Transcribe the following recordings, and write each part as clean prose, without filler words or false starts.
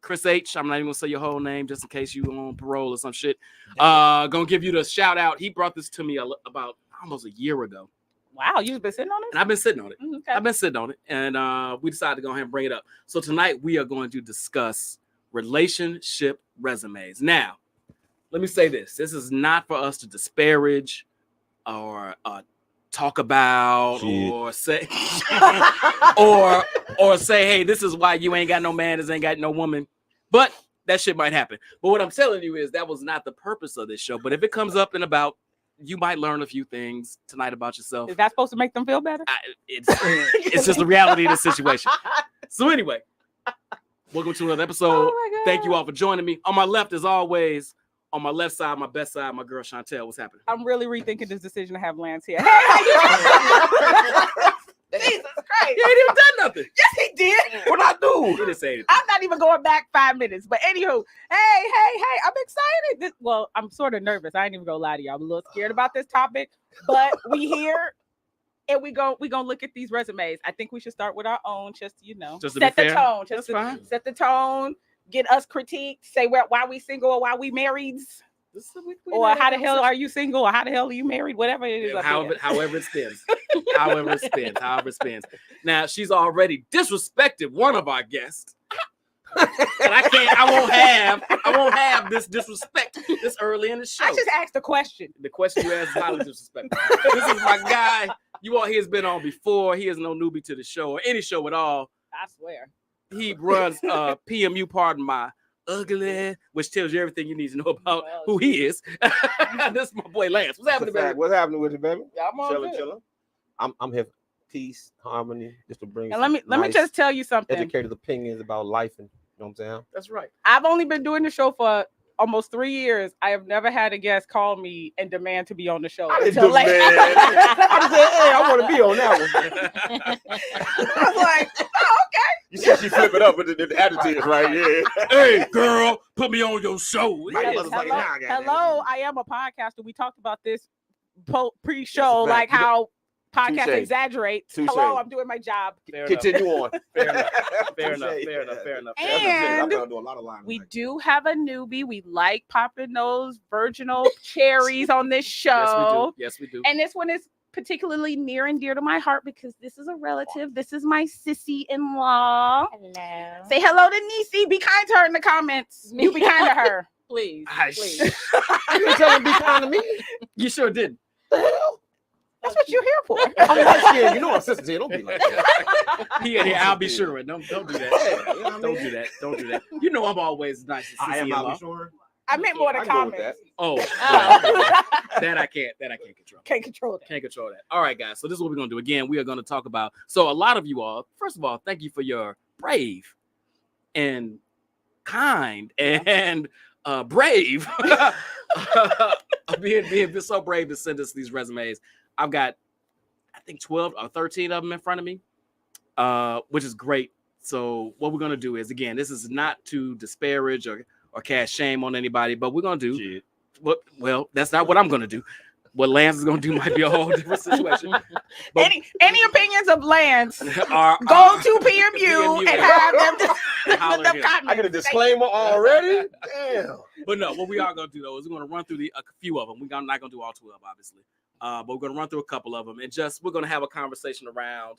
Chris H. I'm not even gonna say your whole name just in case you on parole or some shit. Gonna give you the shout out. He brought this to me about almost a year ago. Wow, you've been sitting on it? And I've been sitting on it. Okay. I've been sitting on it. And we decided to go ahead and bring it up. So tonight we are going to discuss relationship resumes. Now, let me say this. This is not for us to disparage or talk about or say or say, hey, this is why you ain't got no man, this ain't got no woman. But that shit might happen. But what I'm telling you is that was not the purpose of this show. But if it comes up in about, you might learn a few things tonight about yourself. Is that supposed to make them feel better? It's just the reality of the situation. So anyway, welcome to another episode. Thank you all for joining me. On my left, as always, on my left side, my best side, my girl Chantel. What's happening? I'm really rethinking this decision to have Lance here. Hey, how you Jesus Christ. He ain't even done nothing. Yes, he did. What I do? He didn't say anything. I'm not even going back 5 minutes. But anywho, hey, I'm excited. Well, I'm sort of nervous. I ain't even gonna lie to you. I'm a little scared about this topic, but we here and we gonna look at these resumes. I think we should start with our own, just set the tone. Just set the tone, get us critiqued, say why we single or why we married. Or how the hell are you single? Or how the hell are you married? Whatever it is. However it spins. however it spins. Now, she's already disrespected one of our guests. And I won't have this disrespect this early in the show. I just asked a question. The question you asked is highly disrespectful. This is my guy. You all, he has been on before. He is no newbie to the show or any show at all. I swear. He runs PMU, pardon my ugly, which tells you everything you need to know about who he is. This is my boy Lance. What's happening, baby? What's happening with you, baby? Yeah, I'm all chilling. I'm here, peace, harmony, just to bring. And let me just tell you something. Educated opinions about life, and you know what I'm saying. That's right. I've only been doing the show for almost 3 years. I have never had a guest call me and demand to be on the show. I said, hey, I want to be on that one. I was like, oh, okay. You see, she flip it up with the attitude, right? Yeah. Hey, girl, put me on your show. Hello, I am a podcaster. We talked about this pre-show, like how podcasts exaggerate. Hello, I'm doing my job. Continue on. Fair enough. And we do have a newbie. We like popping those virginal cherries on this show. Yes, we do. And this one is particularly near and dear to my heart because this is a relative. This is my sissy-in-law. Hello. Say hello to Niecy. Be kind to her in the comments. You be kind to her. Please. Please. You didn't tell him to be kind to me? You sure did. That's what you're here for. I'm not scared. You know our sisters here. Don't be like that. Yeah, I'll be sure. Don't do that. Don't do that. You know I'm always nice. I am. I'll be sure. I meant more the comments. Oh, that I can't control. Can't control that. All right, guys. So this is what we're gonna do. Again, we are gonna talk about. So a lot of you all, first of all, thank you for your brave and kind and brave being so brave to send us these resumes. I've got, I think 12 or 13 of them in front of me, which is great. So what we're gonna do is, again, this is not to disparage or cast shame on anybody, but we're gonna do well, that's not what I'm gonna do. What Lance is gonna do might be a whole different situation. But any opinions of Lance, go to PMU and have them comments. I get a disclaimer already. Damn. But no, what we are gonna do though is we're gonna run through a few of them. We're not gonna do all 12, obviously, but we're gonna run through a couple of them, and we're gonna have a conversation around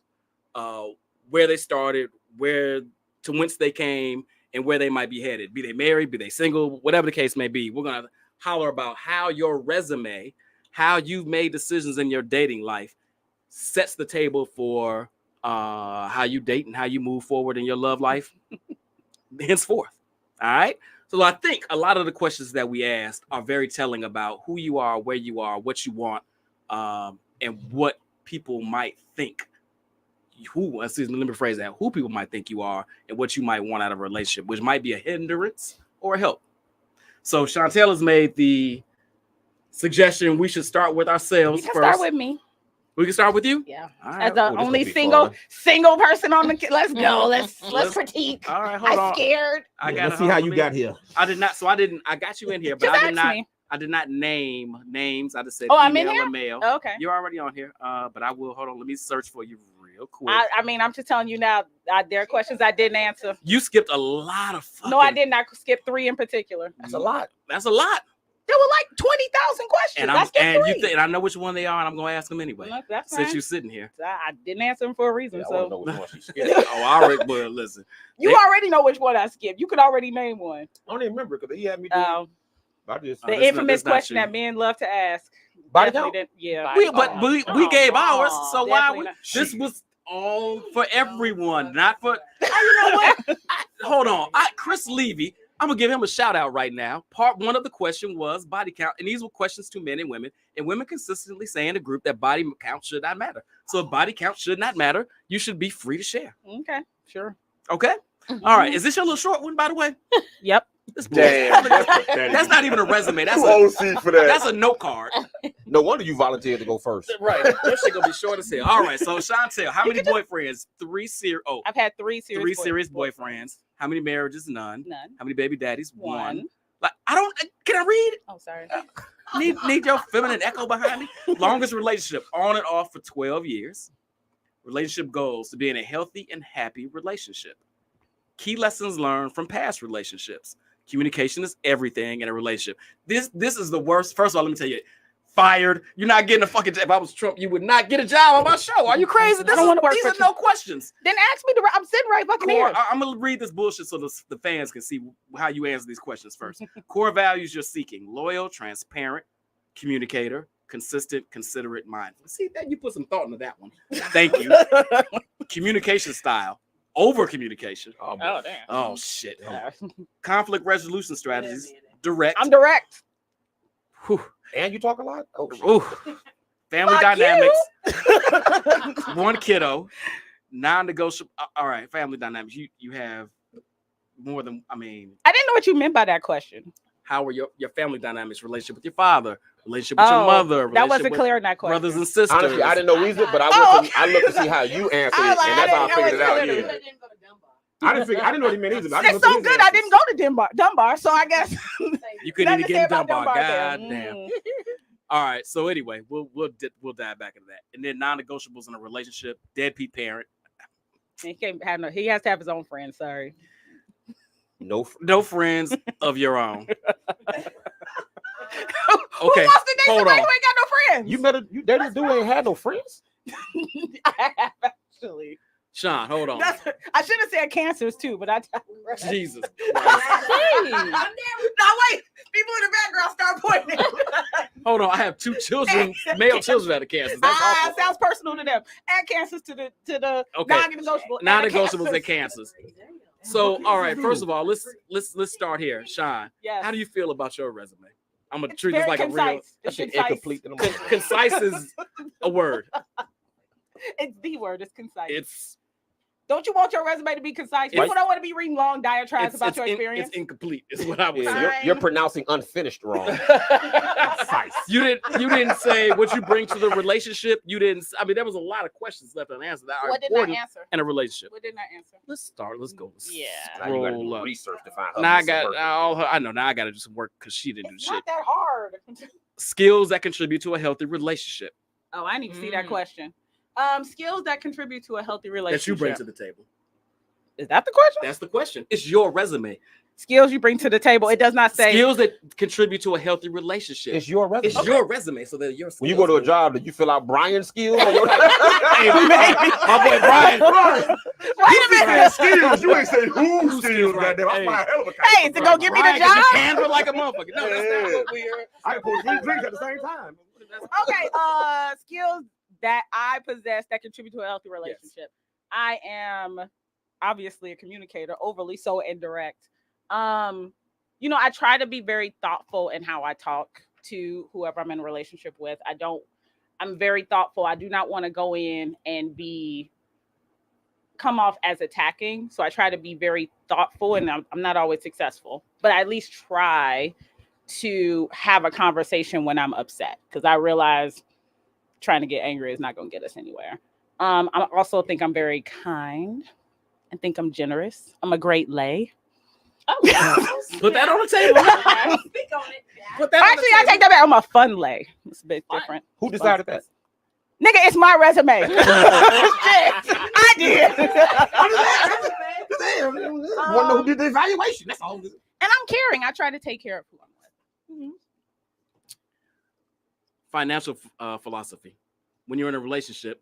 where they started, to whence they came, and where they might be headed. Be they married, be they single, whatever the case may be. We're gonna holler about how your resume, how you've made decisions in your dating life, sets the table for how you date and how you move forward in your love life henceforth. All right. So I think a lot of the questions that we asked are very telling about who you are, where you are, what you want, and what people might think. Let me rephrase that. Who people might think you are and what you might want out of a relationship, which might be a hindrance or a help. So Chantel has made the suggestion we should start with ourselves first. Start with me. We can start with you? Yeah. Right. As the only single person on the let's go. Let's critique. All right, hold on. I'm scared. Let's see how you got here. I got you in here, but I did not name names. I just said I'm in here? or male. Oh, okay. You're already on here. But I will hold on. Let me search for you real real quick. I mean, I'm just telling you now. There are questions I didn't answer. You skipped a lot of fucking... No, I did not skip 3 in particular. That's a lot. That's a lot. There were like 20,000 questions. And I know which one they are, and I'm going to ask them anyway. Look, that's since fine. you're sitting here. I didn't answer them for a reason. Yeah, I so know which one she skipped. Oh, I already... Well, listen. You already know which one I skipped. You could already name one. I don't even remember because he had me do I just The infamous question that men love to ask. body count. Yeah. We gave ours, so why would Definitely this was all for everyone, not for... You know what? Hold on. Chris Levy, I'm gonna give him a shout out right now. Part 1 of the question was body count, and these were questions to men and women consistently say in the group that body count should not matter. So if body count should not matter, you should be free to share. Okay, sure. Okay. All right. Is this your little short one, by the way? Yep. Damn, That's not even a resume. That's too a OC for that. that's a note card. No wonder you volunteered to go first. Right. That shit gonna be short as hell. All right. So Chantel, how many boyfriends? 3 serious. Oh, I've had 3 serious. 3 serious boyfriends. How many marriages? None. How many baby daddies? 1. Like I don't. Can I read? Oh, sorry. Need your feminine echo behind me. Longest relationship on and off for 12 years. Relationship goals to be in a healthy and happy relationship. Key lessons learned from past relationships. Communication is everything in a relationship. This is the worst. First of all, let me tell you, fired. You're not getting a fucking job. If I was Trump, you would not get a job on my show. Are you crazy? These are no questions. Then ask me I'm sitting right fucking here. I'm gonna read this bullshit so the fans can see how you answer these questions first. Core values you're seeking: loyal, transparent, communicator, consistent, considerate, mindful. See that you put some thought into that one. Thank you. Communication style. Over communication. Oh, damn. Oh shit. Conflict resolution strategies. Direct. I'm direct. Whew. And you talk a lot? Oh, shit. Ooh. Family dynamics. 1 kiddo. Non-negotiable. All right. Family dynamics. You have more than, I didn't know what you meant by that question. How are your family dynamics? Relationship with your father, relationship with your mother. That wasn't clear in that question. Brothers and sisters. Honestly, I didn't know either, but I looked to see how you answered it, and that's how I figured it out. Yeah. I didn't know what he meant either. It's so good. I didn't go to Dunbar, so I guess you couldn't even get in Dunbar. God there. damn. All right. So anyway, we'll dive back into that, and then non-negotiables in a relationship. Deadbeat parent. He has to have his own friends. Sorry. No friends of your own. Okay, Who wants to date somebody who ain't got no friends? You dated a dude who ain't had no friends? I have actually. Sean, hold on. I should have said cancers too, but I Jesus. Now wait, people in the background start pointing. Hold on, I have 2 children, male children out of cancer. That's awful. Sounds personal to them. Add cancers to the non-negotiable. Non-negotiables and cancers. So, all right. First of all, let's start here, Sean. Yes. How do you feel about your resume? I'm gonna treat this like concise. a real. Incomplete. Concise is a word. It's the word. It's concise. It's. Don't you want your resume to be concise? People don't want to be reading long diatribes about your experience. It's incomplete. Is what I would say. You're pronouncing unfinished wrong. You didn't say what you bring to the relationship. You didn't. I mean, there was a lot of questions left unanswered. What did I answer? In a relationship. What did I answer? Let's start. Let's go. Now you gotta do research to find out. Now I know. Now I gotta do some work because she didn't do shit. Not that hard. Skills that contribute to a healthy relationship. Oh, I didn't even see that question. Skills that contribute to a healthy relationship. That you bring to the table. Is that the question? That's the question. It's your resume. Skills you bring to the table. It does not say skills that contribute to a healthy relationship. It's your resume. It's your resume. So that your skills. When you go to a job, did you fill out Brian's skills? Hey, my boy Brian. Wait a minute. Skills. You ain't say who's skills. Goddamn, I'm my hell of a Hey, to go give me the job. Canva like a motherfucker. No, that's not what we are. I can pour 3 drinks at the same time. Okay. Skills that I possess that contribute to a healthy relationship. Yes. I am obviously a communicator, overly so and direct. I try to be very thoughtful in how I talk to whoever I'm in a relationship with. I'm very thoughtful. I do not want to go in and come off as attacking. So I try to be very thoughtful, and I'm not always successful, but I at least try to have a conversation when I'm upset, because I realize trying to get angry is not going to get us anywhere. I also think I'm very kind. I think I'm generous. I'm a great lay. Oh, put that on the table. Speak on it. I take that back. I'm a fun lay. It's a bit different. Who decided that? Nigga, it's my resume. Shit, I did. Damn, want to know who did the evaluation? That's all. And I'm caring. I try to take care of who I'm with. Mm-hmm. Financial philosophy. When you're in a relationship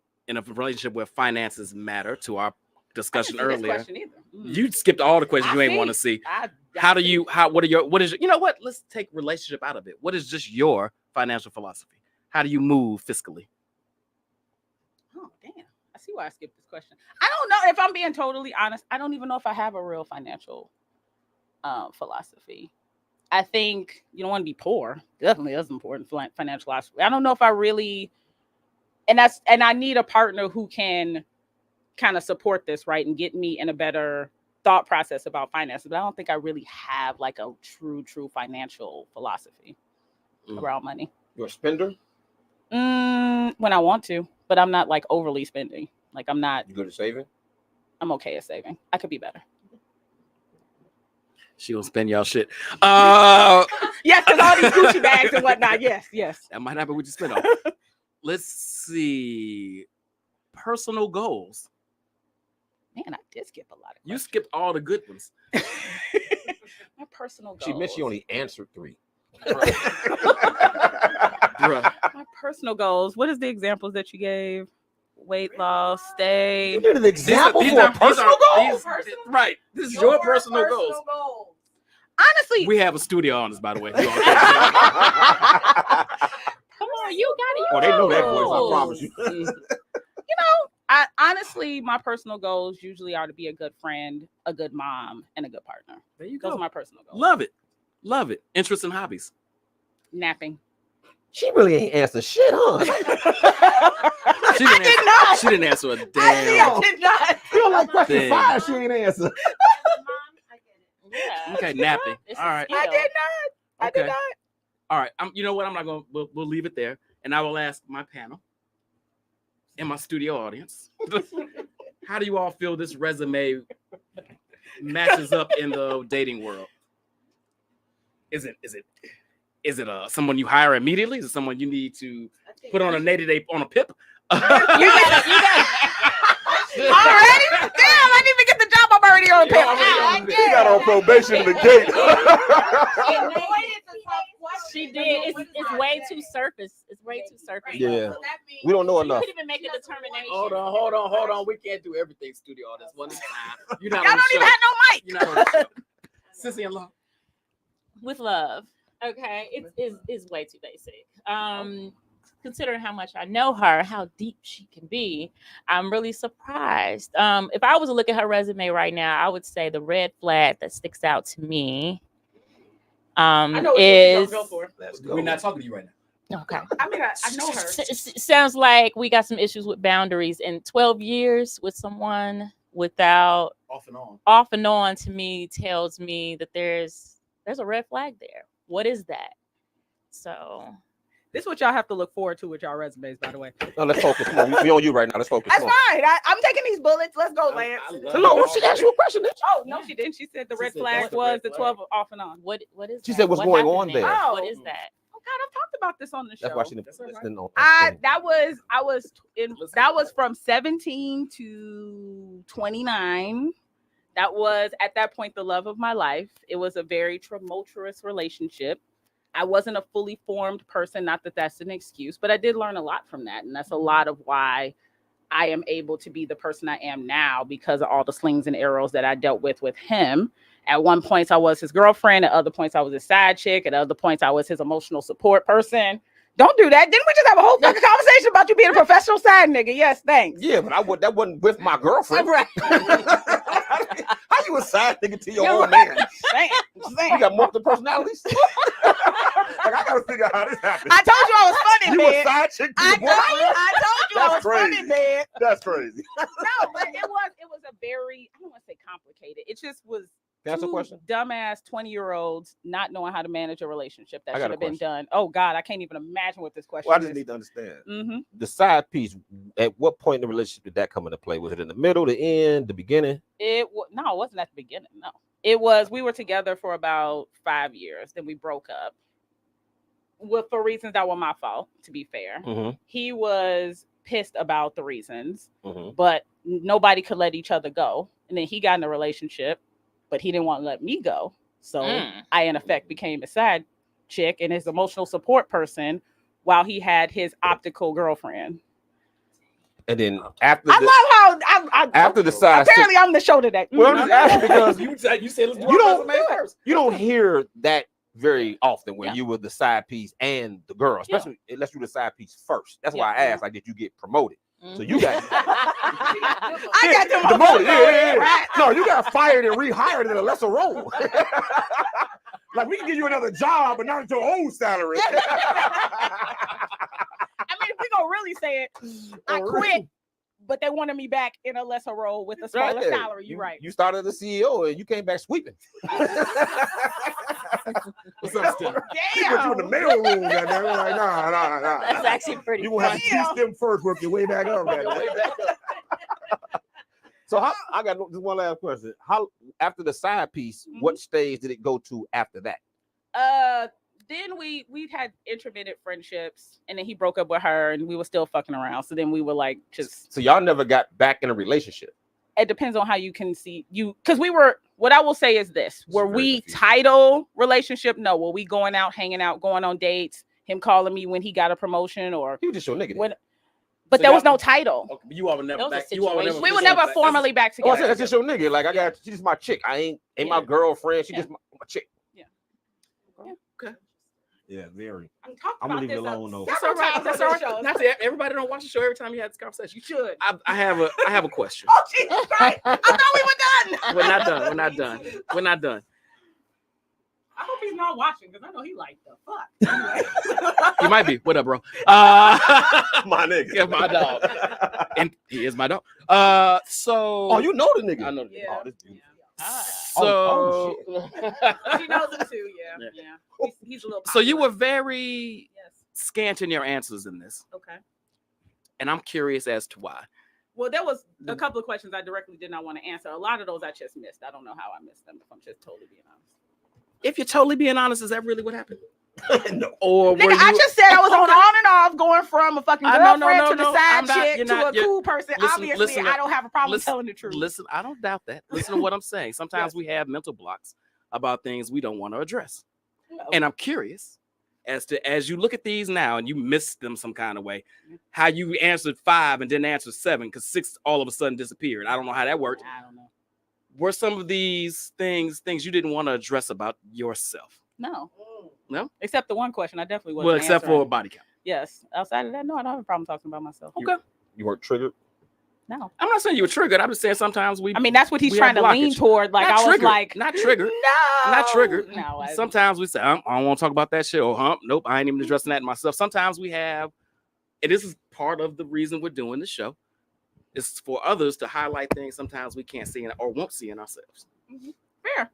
where finances matter, to our discussion earlier, you skipped all the questions you ain't want to see. You know what? Let's take relationship out of it. What is just your financial philosophy? How do you move fiscally? Oh, damn. I see why I skipped this question. I don't know. If I'm being totally honest, I don't even know if I have a real financial philosophy. I think you don't want to be poor. Definitely is important. Financial philosophy. I don't know if I really, and I need a partner who can kind of support this, right, and get me in a better thought process about finances. But I don't think I really have like a true financial philosophy around money. You're a spender? When I want to, but I'm not like overly spending. Like I'm not. You good at saving? I'm okay at saving. I could be better. She will spend y'all shit. Yes, because all these Gucci bags and whatnot. Yes. That might happen with your spend off. Let's see. Personal goals. Man, I did skip a lot of questions. You skipped all the good ones. My personal goals. She meant she only answered 3. Bruh. My personal goals. What is the examples that you gave? Weight loss, stay. You did an example for a personal goal? Right. This is your personal goals. Honestly. We have a studio on us, by the way. Come on, you got it. Oh, they know that voice, I promise you. Honestly, my personal goals usually are to be a good friend, a good mom, and a good partner. There you go. Those are my personal goals. Love it. Interests and hobbies. Napping. She really ain't answer shit, huh? She didn't answer a damn. I did not. Feel like question 5, she ain't answer. Yeah. Okay, napping. All right. I did not. I did not. All right. You know what? I'm not going to, we'll leave it there. And I will ask my panel and my studio audience, how do you all feel this resume matches up in the dating world? Is it someone you hire immediately? Is it someone you need to put on a 80-day on a PIP? You got already? Damn, I didn't even get the job. I'm already on PIP. You got on probation in the gate. She did. It's way too surface. It's way too surface. Yeah. We don't know enough. You couldn't even make a determination. Hold on. We can't do everything studio on this one time. Y'all don't even have no mic. You're not on the show. Sissy and Law. With love. Okay. It's way too basic. Considering how much I know her, how deep she can be, I'm really surprised. If I was to look at her resume right now, I would say the red flag that sticks out to me I know what is go for. We're not talking to you right now. okay. I mean, I know her. Sounds like we got some issues with boundaries. And 12 years with someone without off and on to me tells me that there's a red flag there. What is that? So this is what y'all have to look forward to with y'all resumes, by the way. No, let's focus. Come on. We on you right now. Let's focus. That's fine. I'm taking these bullets. Let's go, Lance. No, she asked you a question. Oh, no, she didn't. She said the red flag was the 12 off and on. What is she that? said what's What going happened on there? Oh. What is that? Oh God, I've talked about this on the show. That's why she didn't listen on. That was from 17 to 29. That was at that point the love of my life. It was a very tumultuous relationship. I wasn't a fully formed person, not that that's an excuse, but I did learn a lot from that. And that's a lot of why I am able to be the person I am now, because of all the slings and arrows that I dealt with him. At one point, I was his girlfriend. At other points, I was his side chick. At other points, I was his emotional support person. Don't do that. Didn't we just have a whole fucking conversation about you being a professional side nigga? Yes, thanks. Yeah, but that wasn't with my girlfriend. Right. How you a side nigga to your own man? You got multiple personalities? Like, I gotta figure out how this happened. I told you I was funny, you man. a side chick to I your boyfriend? told you I was funny, man. That's crazy. No, but it was a very, I don't want to say complicated. It just was That's a question. Dumbass 20-year-olds not knowing how to manage a relationship that I got should a have been question. done. Oh God, I can't even imagine what this question Well, I is. just need to understand. Mm-hmm. The side piece, at what point in the relationship did that come into play? Was it in the middle, the end, the beginning? It wasn't at the beginning. No, it was. We were together for about 5 years. Then we broke up. For reasons that were my fault, to be fair. Mm-hmm. He was pissed about the reasons, but nobody could let each other go. And then he got in a relationship, but he didn't want to let me go. So I, in effect, became a side chick and his emotional support person while he had his optical girlfriend. And then after I love how after the side, apparently I'm the shoulder that. Well, I'm just asking because you said let's do you don't hear that very often where you were the side piece and the girl, especially unless you were the side piece first. That's why I asked, like, did you get promoted? So you got I got demoted. Yeah. No, you got fired and rehired in a lesser role. Like, we can give you another job, but not at your own salary. I mean, if we gonna really say it, I quit, but they wanted me back in a lesser role with a smaller salary. You're right. You started as CEO and you came back sweeping. What's up, Steve? He put you in the mail room. Like, nah. That's actually pretty. You gonna have to teach them first, work your way back up, man. So I got just one last question. How after the side piece, what stage did it go to after that? Then we had intermittent friendships, and then he broke up with her, and we were still fucking around. So then we were like, just. So y'all never got back in a relationship. It depends on how you can see you, because we were. What I will say is this: were we title relationship? No. Were we going out, hanging out, going on dates? Him calling me when he got a promotion, or he was just your nigga. But so there was no title. Okay, you all were never back. We were never formally back together. Oh, I said that's just your nigga. Like she's just my chick. I ain't my girlfriend. She just my chick. Yeah. Okay. Yeah, very. I'm gonna leave it alone though. That's all right. That's all right. Not to, everybody don't watch the show every time you have this conversation. You should. I have a question. Oh Jesus Christ! I thought we were done. We're not done. I hope he's not watching because I know he like the fuck. He might be. What up, bro? My nigga. Yeah, my dog. And he is my dog. So. Oh, you know the nigga. I know the nigga. Yeah. Oh, this dude. So. She knows him too. Yeah. He's a little. So you were very scant in your answers in this. Okay. And I'm curious as to why. Well, there was a couple of questions I directly did not want to answer. A lot of those I just missed. I don't know how I missed them, if I'm just totally being honest. If you're totally being honest, is that really what happened? No. Or nigga, I just said I was on and off, going from a fucking girlfriend to the side chick to a cool person. Obviously, I don't have a problem telling the truth. Listen, I don't doubt that. Listen to what I'm saying. Sometimes we have mental blocks about things we don't want to address. And I'm curious as you look at these now and you missed them some kind of way, how you answered 5 and didn't answer 7 because 6 all of a sudden disappeared. I don't know how that worked. I don't know. Were some of these things you didn't want to address about yourself? No. Except the one question I definitely wasn't. Well, except answering. for body count. Yes. Outside of that, no, I don't have a problem talking about myself. Okay. You weren't triggered? No. I'm not saying you were triggered. I'm just saying sometimes we. I mean, that's what he's trying to lean toward. Like not I was triggered. like, not triggered. No. Not triggered. No. Sometimes we say, I don't want to talk about that shit. Or nope, I ain't even addressing that myself. Sometimes we have, and this is part of the reason we're doing the show. It's for others to highlight things sometimes we can't see or won't see in ourselves. Fair.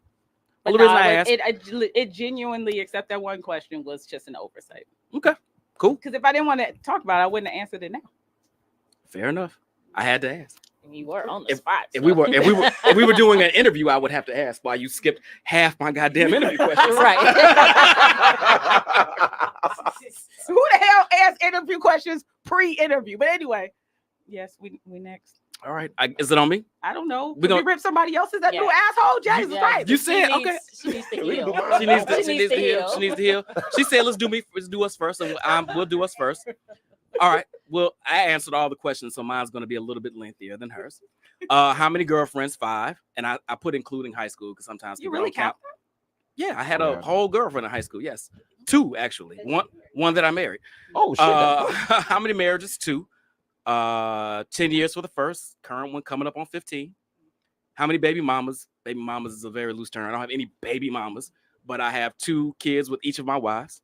Well, But the reason I asked, it genuinely, except that one question, was just an oversight. Okay, cool. Because if I didn't want to talk about it, I wouldn't have answered it now. Fair enough. I had to ask. You were on the spot. If we were doing an interview, I would have to ask why you skipped half my goddamn interview questions. Right. Who the hell asks interview questions pre-interview? But anyway, yes, we next. All right. Is it on me? I don't know. We rip somebody else's that new asshole? Jesus Christ. You said okay. She needs to heal. She needs to heal. She needs to heal. She said, "Let's do us first, and we'll do us first." All right. Well, I answered all the questions, so mine's going to be a little bit lengthier than hers. How many girlfriends? 5, and I put including high school because sometimes you really count. Yeah, I had a whole girlfriend in high school. Yes, 2 actually. One that I married. Oh shit! How many marriages? 2. 10 years for the first, current one coming up on 15. How many baby mamas? Baby mamas is a very loose term. I don't have any baby mamas, but I have 2 kids with each of my wives.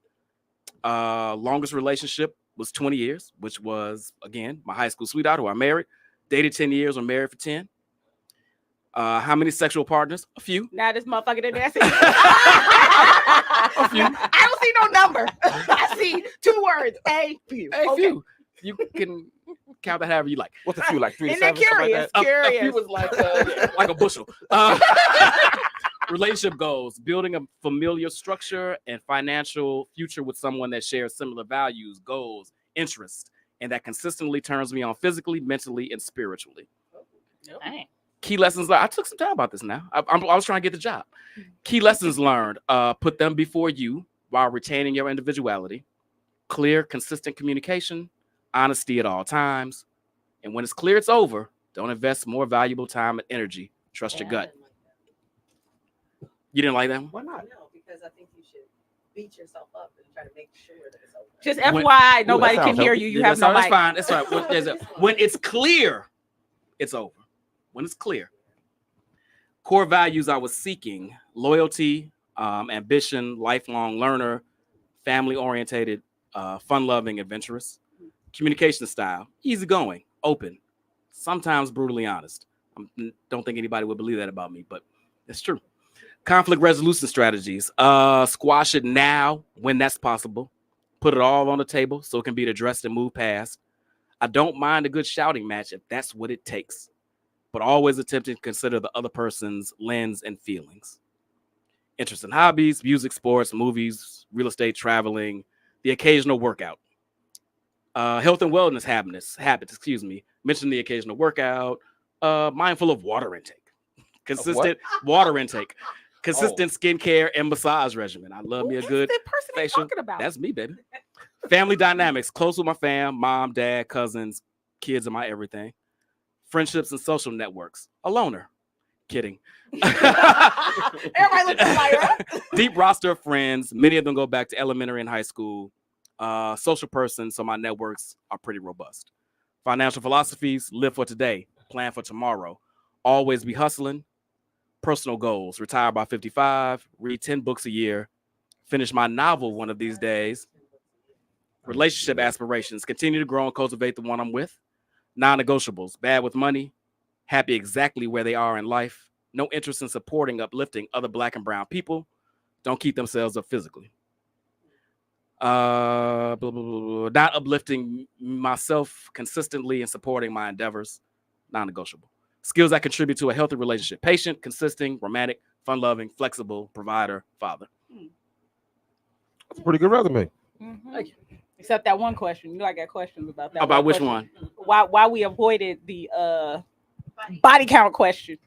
Longest relationship was 20 years, which was, again, my high school sweetheart who I married. Dated 10 years or married for 10. How many sexual partners? A few. Now this motherfucker didn't answer. A few. I don't see no number. I see 2 words. A few. A few. You can count that however you like. What's a few, like 3 to Isn't 7? curious? Like Curious. A few was like a bushel. Relationship goals: building a familiar structure and financial future with someone that shares similar values, goals, interests, and that consistently turns me on physically, mentally, and spiritually. Dang. Key lessons learned. I took some time about this now. I was trying to get the job. Key lessons learned. Put them before you while retaining your individuality. Clear, consistent communication. Honesty at all times. And when it's clear it's over, don't invest more valuable time and energy. Trust your gut. You didn't like that one? Why not? No, because I think you should beat yourself up and try to make sure that it's over. Just FYI, nobody can hear you. You have no mic. That's fine. When it's clear, it's over. When it's clear. Core values I was seeking: loyalty, ambition, lifelong learner, family-orientated, fun-loving, adventurous. Communication style: easygoing, open, sometimes brutally honest. I don't think anybody would believe that about me, but it's true. Conflict resolution strategies: squash it now when that's possible. Put it all on the table so it can be addressed and moved past. I don't mind a good shouting match if that's what it takes, but always attempting to consider the other person's lens and feelings. Interest in hobbies: music, sports, movies, real estate, traveling, the occasional workout. Health and wellness habits, mention the occasional workout. Mindful of water intake. Consistent water intake. Consistent skincare and massage regimen. I love me a good facial. That's me, baby. Family dynamics: close with my fam, mom, dad, cousins, kids are my everything. Friendships and social networks: a loner. Kidding. Everybody looks like Deep roster of friends. Many of them go back to elementary and high school. Social person, so my networks are pretty robust. Financial philosophies: live for today, plan for tomorrow, always be hustling. Personal goals: retire by 55, read 10 books a year, finish my novel one of these days. Relationship aspirations: continue to grow and cultivate the one I'm with. Non-negotiables: bad with money, happy exactly where they are in life, no interest in supporting, uplifting other Black and brown people, don't keep themselves up physically. Not uplifting myself consistently and supporting my endeavors, non-negotiable. Skills that contribute to a healthy relationship: patient, consistent, romantic, fun-loving, flexible, provider, father. That's a pretty good resume. Thank you. Except that one question. You know, I got questions about that. About which one? Why we avoided the body count question?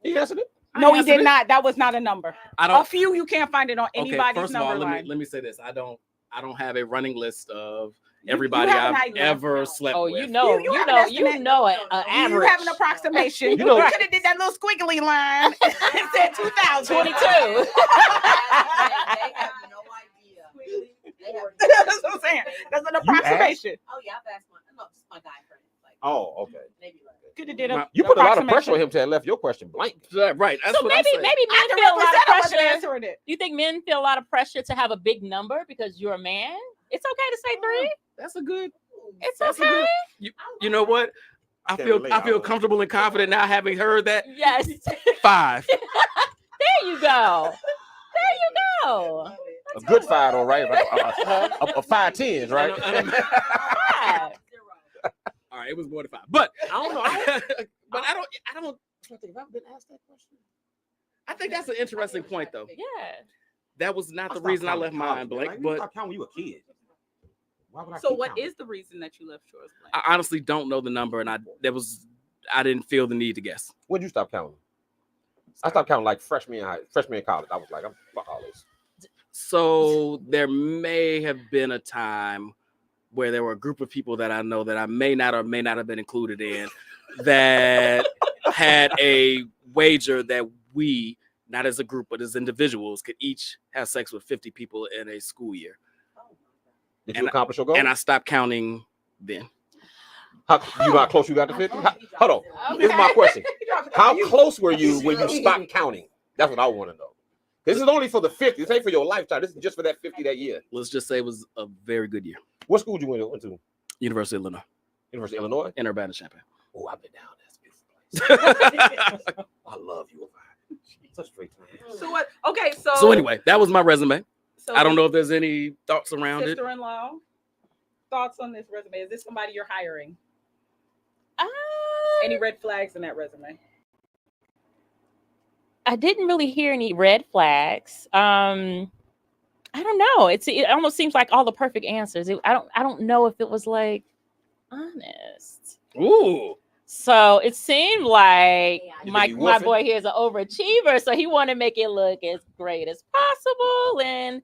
He answered it. No, he did not. That was not a number. A few you can't find it on anybody's first of all, number line. let me say this. I don't have a running list of everybody I've ever slept with. You know an average. You have an approximation. You could have did that little squiggly line and said 2022. That's what I'm saying. That's an approximation. Oh yeah, I've asked my guy friend. Oh, okay. Maybe could have did a. You put a lot of pressure on him to have left your question blank. Right. That's so what maybe men feel a lot of pressure. Do you think men feel a lot of pressure to have a big number because you're a man? It's okay to say 3. That's a good. It's okay. You know what? I feel comfortable and confident now having heard that. Yes. 5. There you go. A good 5, all right. A 5 10s, right? All right, it was more than 5, but I don't know. But I don't think I've been asked that question. I think that's an interesting point, though. Yeah. That was not the reason I left mine blank, but stop counting when you were a kid. So what is the reason that you left yours blank? I honestly don't know the number, and I didn't feel the need to guess. When did you stop counting? I stopped counting like freshman in college. I was like, I'm fuck all this. So there may have been a time where there were a group of people that I know that I may not or may not have been included in that had a wager that we, not as a group, but as individuals, could each have sex with 50 people in a school year. Did you accomplish your goal? And I stopped counting then. How close you got to 50? Hold on. Okay. This is my question. How close were you when you stopped counting? That's what I want to know. This is only for the 50. This ain't for your lifetime. This is just for that 50 that year. Let's just say it was a very good year. What school did you went to? University of Illinois. University of Illinois? In Urbana-Champaign. Oh, I've been down there. That's a beautiful place. I love you. Such a great time. So what? Okay, so anyway, that was my resume. So I don't know if there's any thoughts around it. Sister-in-law, thoughts on this resume? Is this somebody you're hiring? Any red flags in that resume? I didn't really hear any red flags. I don't know. It almost seems like all the perfect answers. I don't know if it was like honest. Ooh. So it seemed like You my think he woofing? boy here is an overachiever, so he wanted to make it look as great as possible. And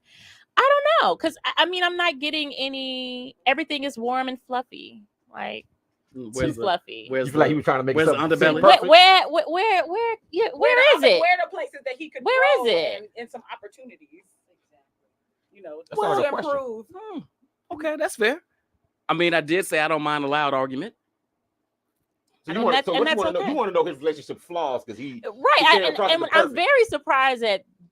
I don't know, because I mean, I'm not getting any. Everything is warm and fluffy, like too fluffy. Where's You feel like he was trying to make where's the something underbelly? Where, perfect? yeah, where is it? Where are the places that he could Where grow is it? and some opportunities? You know, That's not to a question. improve. Okay, that's fair. I mean, I did say I don't mind a loud argument. So And you want that's- so and what you that's want to know? okay. You want to know his relationship flaws because he Right, came across as and the I'm perfect. very surprised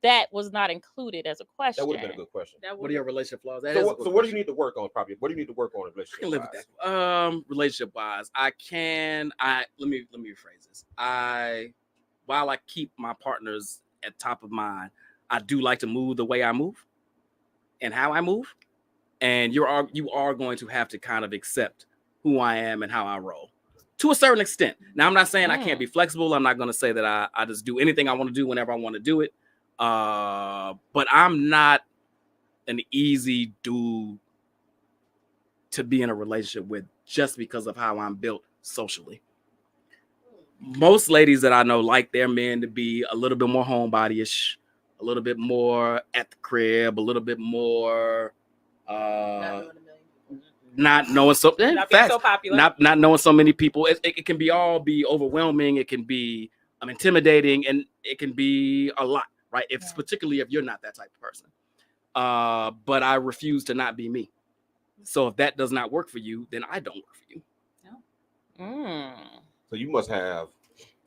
that was not included as a question. That would have been a good question. What are your relationship flaws? That So, is a what, good so what do you question. need to work on? Probably. What do you need to work on in I relationship? can live with that. Relationship wise, let me rephrase this. While I keep my partners at top of mind, I do like to move the way I move and how I move. And you are going to have to kind of accept who I am and how I roll to a certain extent. Now, I'm not saying I can't be flexible. I'm not going to say that I just do anything I want to do whenever I want to do it. But I'm not an easy dude to be in a relationship with just because of how I'm built socially. Most ladies that I know like their men to be a little bit more homebody-ish, a little bit more at the crib, a little bit more not knowing something. Not being so popular. Not knowing so many people. It can be overwhelming. It can be intimidating, and it can be a lot, right? Particularly if you're not that type of person. But I refuse to not be me. So if that does not work for you, then I don't work for you. So you must have,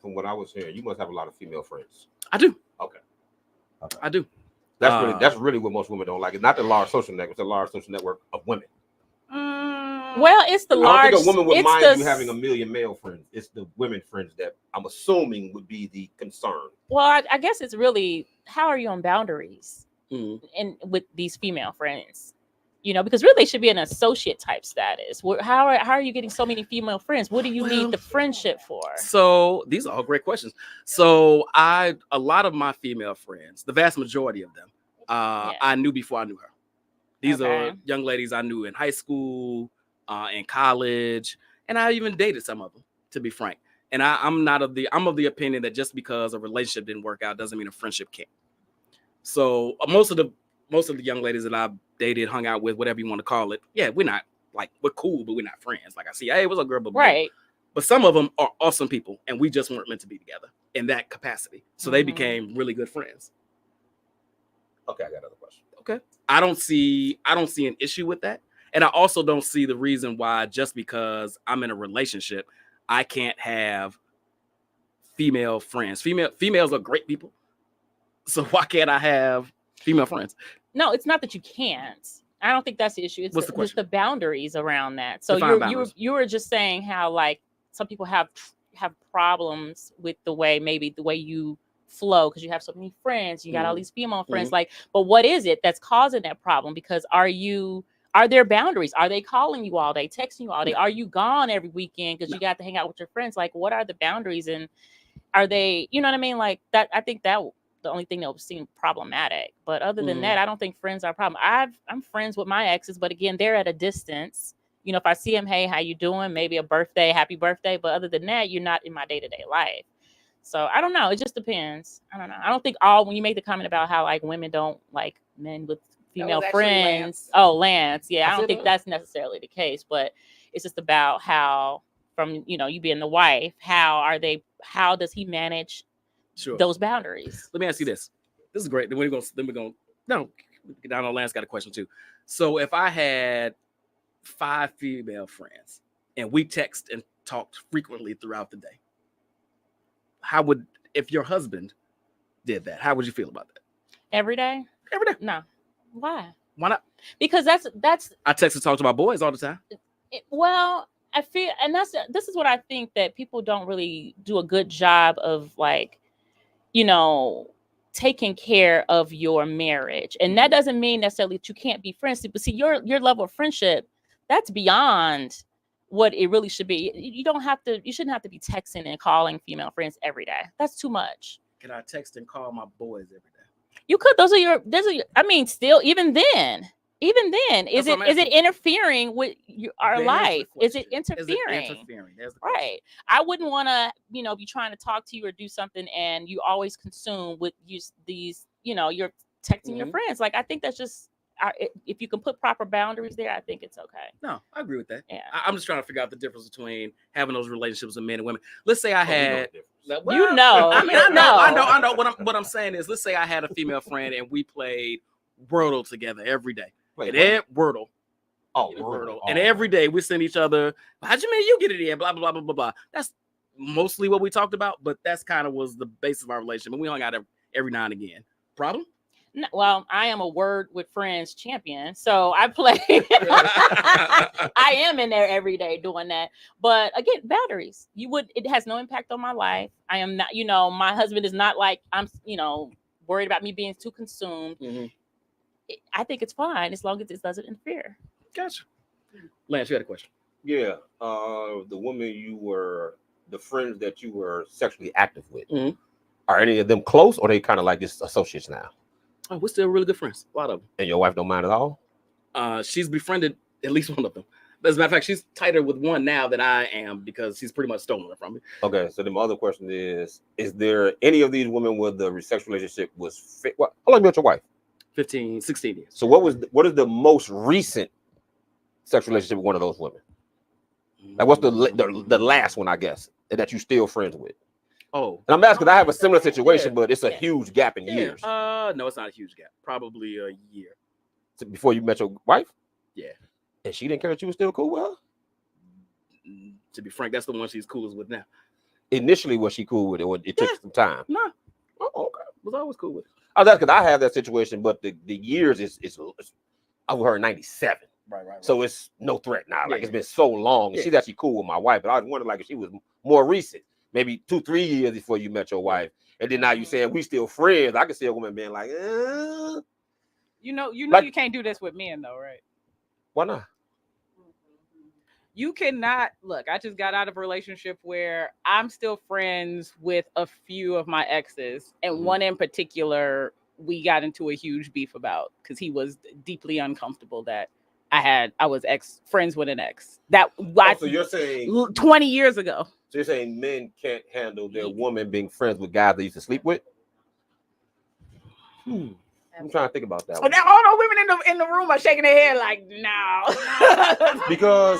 from what I was hearing, you must have a lot of female friends. I do. Okay. I do. That's really what most women don't like. It's not the large social network. It's a large social network of women. Well, it's the large. I don't think a woman would mind you having a the million male friends. It's the women friends that I'm assuming would be the concern. well, I guess it's really how are you on boundaries Mhm. with these female friends? You know, because really they should be an associate type status. How are you getting so many female friends? What do you need the friendship for? So these are all great questions. So a lot of my female friends, the vast majority of them, I knew before I knew her. These are young ladies I knew in high school, in college, and I even dated some of them, to be frank. And I'm of the opinion that just because a relationship didn't work out doesn't mean a friendship can't. So most of the young ladies that I've dated, hung out with, whatever you want to call it, yeah, we're cool, but we're not friends. Like I see, hey, what's up, girl? Right. But some of them are awesome people, and we just weren't meant to be together in that capacity. So they became really good friends. Okay, I got another question. Okay. I don't see an issue with that. And I also don't see the reason why just because I'm in a relationship, I can't have female friends. Females are great people. So why can't I have female friends? No, it's not that you can't. I don't think that's the issue. It's What's the boundaries around that. So you were just saying how like some people have problems with the way you flow because you have so many friends, you got all these female friends. Like, but what is it that's causing that problem? Because are there boundaries? Are they calling you all day, texting you all day? Are you gone every weekend because you got to hang out with your friends? Like, what are the boundaries, and are they, you know what I mean? Like that, I think that the only thing that would seem problematic. But other than that, I don't think friends are a problem. I'm friends with my exes, but again, they're at a distance. You know, if I see them, hey, how you doing? Maybe a birthday, happy birthday. But other than that, you're not in my day-to-day life. So I don't know. It just depends. I don't know. I don't think when you make the comment about how like women don't like men with female friends. Lance. Oh, Lance. Yeah, I don't think that's necessarily the case, but it's just about how from, you being the wife, how does he manage those boundaries? Let me ask you this. This is great. Then we're going to get down on Lance got a question too. So if I had 5 female friends and we text and talked frequently throughout the day, if your husband did that, how would you feel about that? Every day? Every day. No. Why? Why not? Because that's I text and talk to my boys all the time. Well, I feel, and this is what I think, that people don't really do a good job of, like, taking care of your marriage. And that doesn't mean necessarily that you can't be friends. But see, your level of friendship, that's beyond what it really should be. You shouldn't have to be texting and calling female friends every day. That's too much. Can I text and call my boys every day? You could. Those are your, I mean, still, even then, Even then, is it interfering with our life? Is it interfering? Right. I wouldn't want to, be trying to talk to you or do something, and you always consume with these, you're texting your friends. Like, I think that's just, if you can put proper boundaries there, I think it's okay. No, I agree with that. Yeah. I'm just trying to figure out the difference between having those relationships with men and women. Let's say I had, I know. What I'm saying is, let's say I had a female friend and we played Wordle together every day. Wordle. Oh, Wordle. And every day we send each other, how'd you mean you get it in? Blah, blah, blah, blah, blah. That's mostly what we talked about, but that's kind of was the basis of our relationship. And we hung out every now and again. Problem? No, well, I am a word with friends champion, so I play. I am in there every day doing that. But again, boundaries. It has no impact on my life. I am not, my husband is not like I'm, worried about me being too consumed. Mm-hmm. I think it's fine as long as it doesn't interfere. Gotcha. Lance, you had a question. Yeah. The woman the friends that you were sexually active with, are any of them close, or they kind of like just associates now? Oh, we're still really good friends. A lot of them. And your wife don't mind at all? She's befriended at least one of them. As a matter of fact, she's tighter with one now than I am because she's pretty much stolen it from me. Okay, so then my other question is there any of these women where the sexual relationship was how long you been with your wife? 16 years. So what is the most recent sexual relationship with one of those women? Like, what's the last one, I guess, that you still friends with? Oh, and I'm asking because I have a similar situation, but it's a huge gap in years. No, it's not a huge gap. Probably a year. So before you met your wife? Yeah. And she didn't care that you were still cool with her? To be frank, that's the one she's coolest with now. Initially, was she cool with it, or it took some time? No. Oh, okay. Was always cool with it. Oh, that's because I have that situation, but the years is I was her in 97. Right. So it's no threat now. Like, it's been so long. And she's actually cool with my wife, but I was wondering, like, if she was more recent, maybe 2-3 years before you met your wife, and then now you saying we still friends. I can see a woman being like, You know, like, you can't do this with men though, right? Why not? You cannot look. I just got out of a relationship where I'm still friends with a few of my exes, and one in particular we got into a huge beef about because he was deeply uncomfortable that I was friends with an ex. So you're saying 20 years ago. So you're saying men can't handle their woman being friends with guys they used to sleep with? I'm trying to think about that. Now, all the women in the room are shaking their head like, no. Because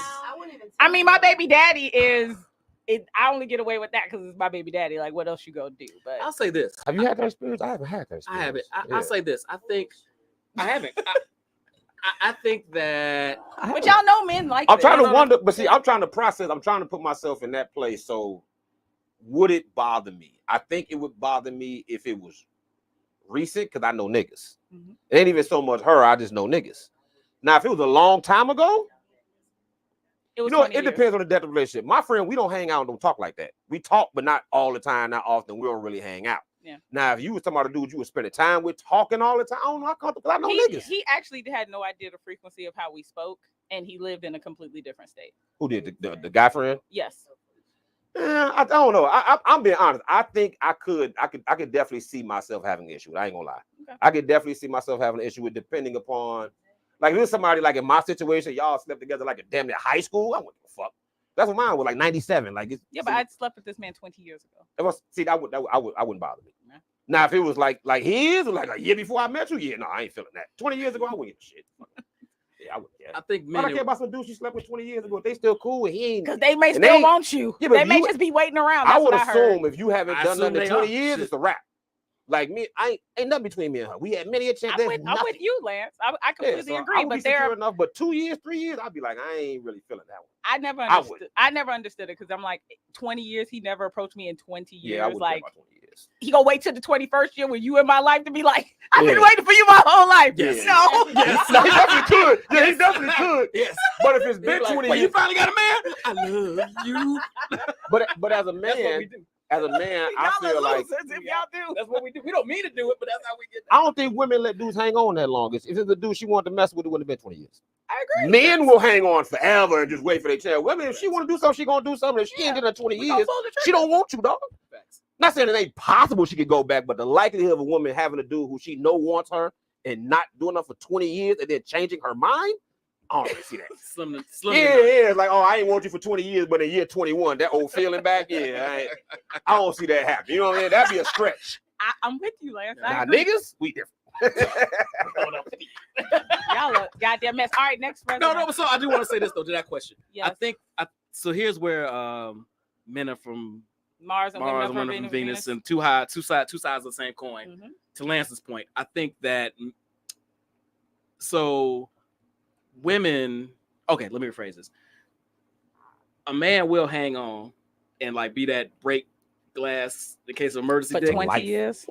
I mean, my baby daddy I only get away with that because it's my baby daddy. Like, what else you gonna do? But I'll say this. Have you had that experience? I haven't had that experience. I haven't. I'll say this. I think I haven't. I think that. But y'all know men like. I'm trying to wonder, but see, I'm trying to process. I'm trying to put myself in that place. So, would it bother me? I think it would bother me if it was recent, because I know niggas. It ain't even so much her. I just know niggas. Now, if it was a long time ago, it depends on the depth of the relationship. My friend, we don't hang out and don't talk like that. We talk, but not all the time, not often. We don't really hang out. Yeah. Now, if you was talking about a dude you were spending time with, talking all the time, I don't know how comfortable. I know niggas. He actually had no idea the frequency of how we spoke, and he lived in a completely different state. Who did the guy friend? Yes. I don't know. I'm being honest. I think I could definitely see myself having an issue with. I ain't gonna lie. Okay. I could definitely see myself having an issue with, depending upon, like, if it was somebody like in my situation, y'all slept together like a damn near high school. I wouldn't give a fuck. That's what mine was, like 97. Like, but I slept with this man 20 years ago. I wouldn't bother me. Yeah. Now, if it was like his, or like a year before I met you, no, I ain't feeling that. 20 years ago, I wouldn't give a shit. Yeah, I would. Yeah. I think men. I don't care about some dude she slept with 20 years ago. If they still cool, and he ain't. Because they may still want you. Yeah, they may just be waiting around. That's I would assume if you haven't done nothing in 20 years, it's a wrap. Like me, ain't nothing between me and her. We had many a chance. I'm with you, Lance. I completely agree. But there enough. But 2 years, 3 years, I'd be like, I ain't really feeling that one. I never understood it because I'm like, 20 years. He never approached me in 20 years. Yeah, I like 20 years. He gonna wait till the 21st year when you in my life to be like, I've been waiting for you my whole life. Yes. No. Yes. No, he definitely could. Yeah, he definitely could. Yes. But if it's been 20 years, you finally got a man. I love you. But as a man, that's what we do. As a man, I feel like if y'all do. That's what we do. We don't mean to do it, but that's how we get. I don't think women let dudes hang on that long. If it's the dude she wanted to mess with, it wouldn't have been 20 years. I agree. Men will hang on forever and just wait for their chance. Women, if she want to do something, she gonna do something. If she ain't getting 20 years, she don't want you, dog. Facts. Not saying it ain't possible she could go back, but the likelihood of a woman having a dude who she know wants her and not doing enough for 20 years and then changing her mind? I don't really see that. Yeah. It's like, oh, I ain't want you for 20 years, but in year 21, that old feeling back, I don't see that happen. You know what I mean? That'd be a stretch. I'm with you, Lance. Now, niggas, we different. Y'all a goddamn mess. All right, next president. No. So I do want to say this though to that question. Yes. So here's where men are from Mars and women from Venus, and two sides of the same coin. Mm-hmm. To Lance's point, I think that so women. Okay, let me rephrase this. A man will hang on and like be that break glass in case of emergency For dick. 20 years.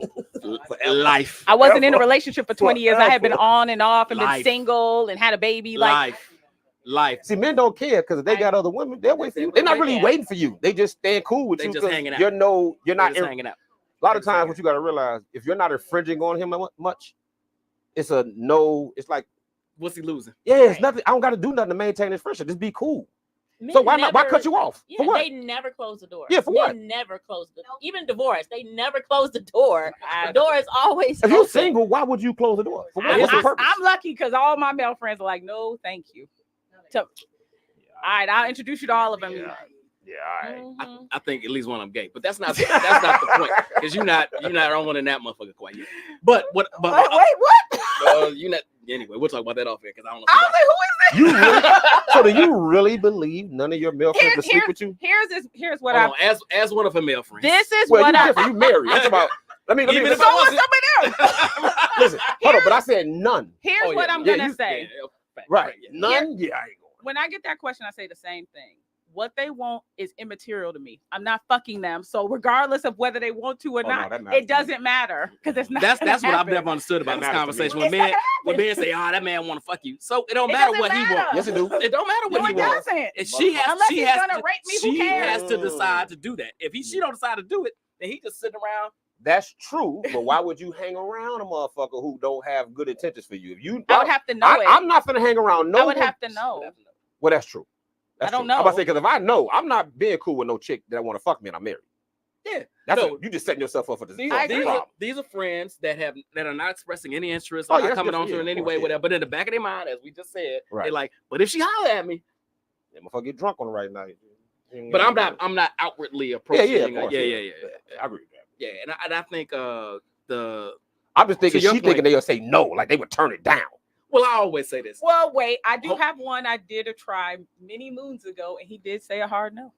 Life. I wasn't in a relationship for 20 years. I had been on and off and been Life. single and had a baby. Like Life. See, men don't care because if they got other women, they'll wait for you. They're not really waiting for you. They just staying cool with They you. just 'Cause hanging out. you're not Just hanging out. a lot of times what you got to realize, if you're not infringing on him much, it's a no. It's like, What's he losing? yeah, it's nothing. I don't got to do nothing to maintain this friendship. Just be cool. Men So why not? Why never- cut you off? Yeah, For what? they never close the door. Yeah, for what? They never close the door. Even divorce, they never close the door. The door is always If you're open. single, why would you close the door? For what? What's the purpose? I'm lucky because all my male friends are like, no, thank you. So, all right, I'll introduce you to all of them. Yeah, all right. Mhm. I think at least one of them gay, but that's not the point because you're not on one in that motherfucker quite yet. But what? But Wait, what? you're not. Anyway, we'll talk about that off here because I don't know. I was like, who is You really, so do you really believe none of your male friends will sleep with you? Here's what Hold I. on, as one of her male friends. This is Well, what you I. different. You married. I'm talking about. Let me Even if So I what's wasn't- up with them? listen. Hold on, but I said none. Here's Oh, yeah. what I'm Yeah, gonna you- say. Right. Yeah. None. Yeah, I ain't going. When I get that question, I say the same thing. What they want is immaterial to me. I'm not fucking them. So regardless of whether they want to or no, not, that matters it doesn't matter because it's not. That's gonna what I've happen. never understood about That this matters to me. conversation. When It's not men gonna happen. say, "Oh, that man want to fuck you," so it don't It matter doesn't what he matter. wants. Yes, it do. It don't matter what No, he it wants. doesn't. And she has Unless she he's has gonna to, rape me, who she cares? has to decide to do that. If she don't decide to do it, then he just sitting around. That's true, but why would you hang around a motherfucker who don't have good intentions for you? If you, I would have to know it. I'm not gonna hang around. No, I would one- have to know. Well, that's true. That's I don't true. I'm about to know. say because if I know, I'm not being cool with no chick that want to fuck me and I'm married. Yeah, That's No. you just setting yourself up for this. These, I are, agree. these, problem. are, these are friends that are not expressing any interest, Oh, or yeah, not that's coming on different. to Yeah, in any of way, course, whatever. But in the back of their mind, as we just said, Right. they're like, "But if she holler at me," That motherfucker get drunk on the right night. but I'm not outwardly Yeah, approaching. yeah, of course, yeah. I agree with that. Yeah, and I think the I'm just thinking To your she point- thinking they'll say no, like they would turn it down. well, I always say this. Well, wait. I do Oh. have one I did a try many moons ago, and he did say a hard no.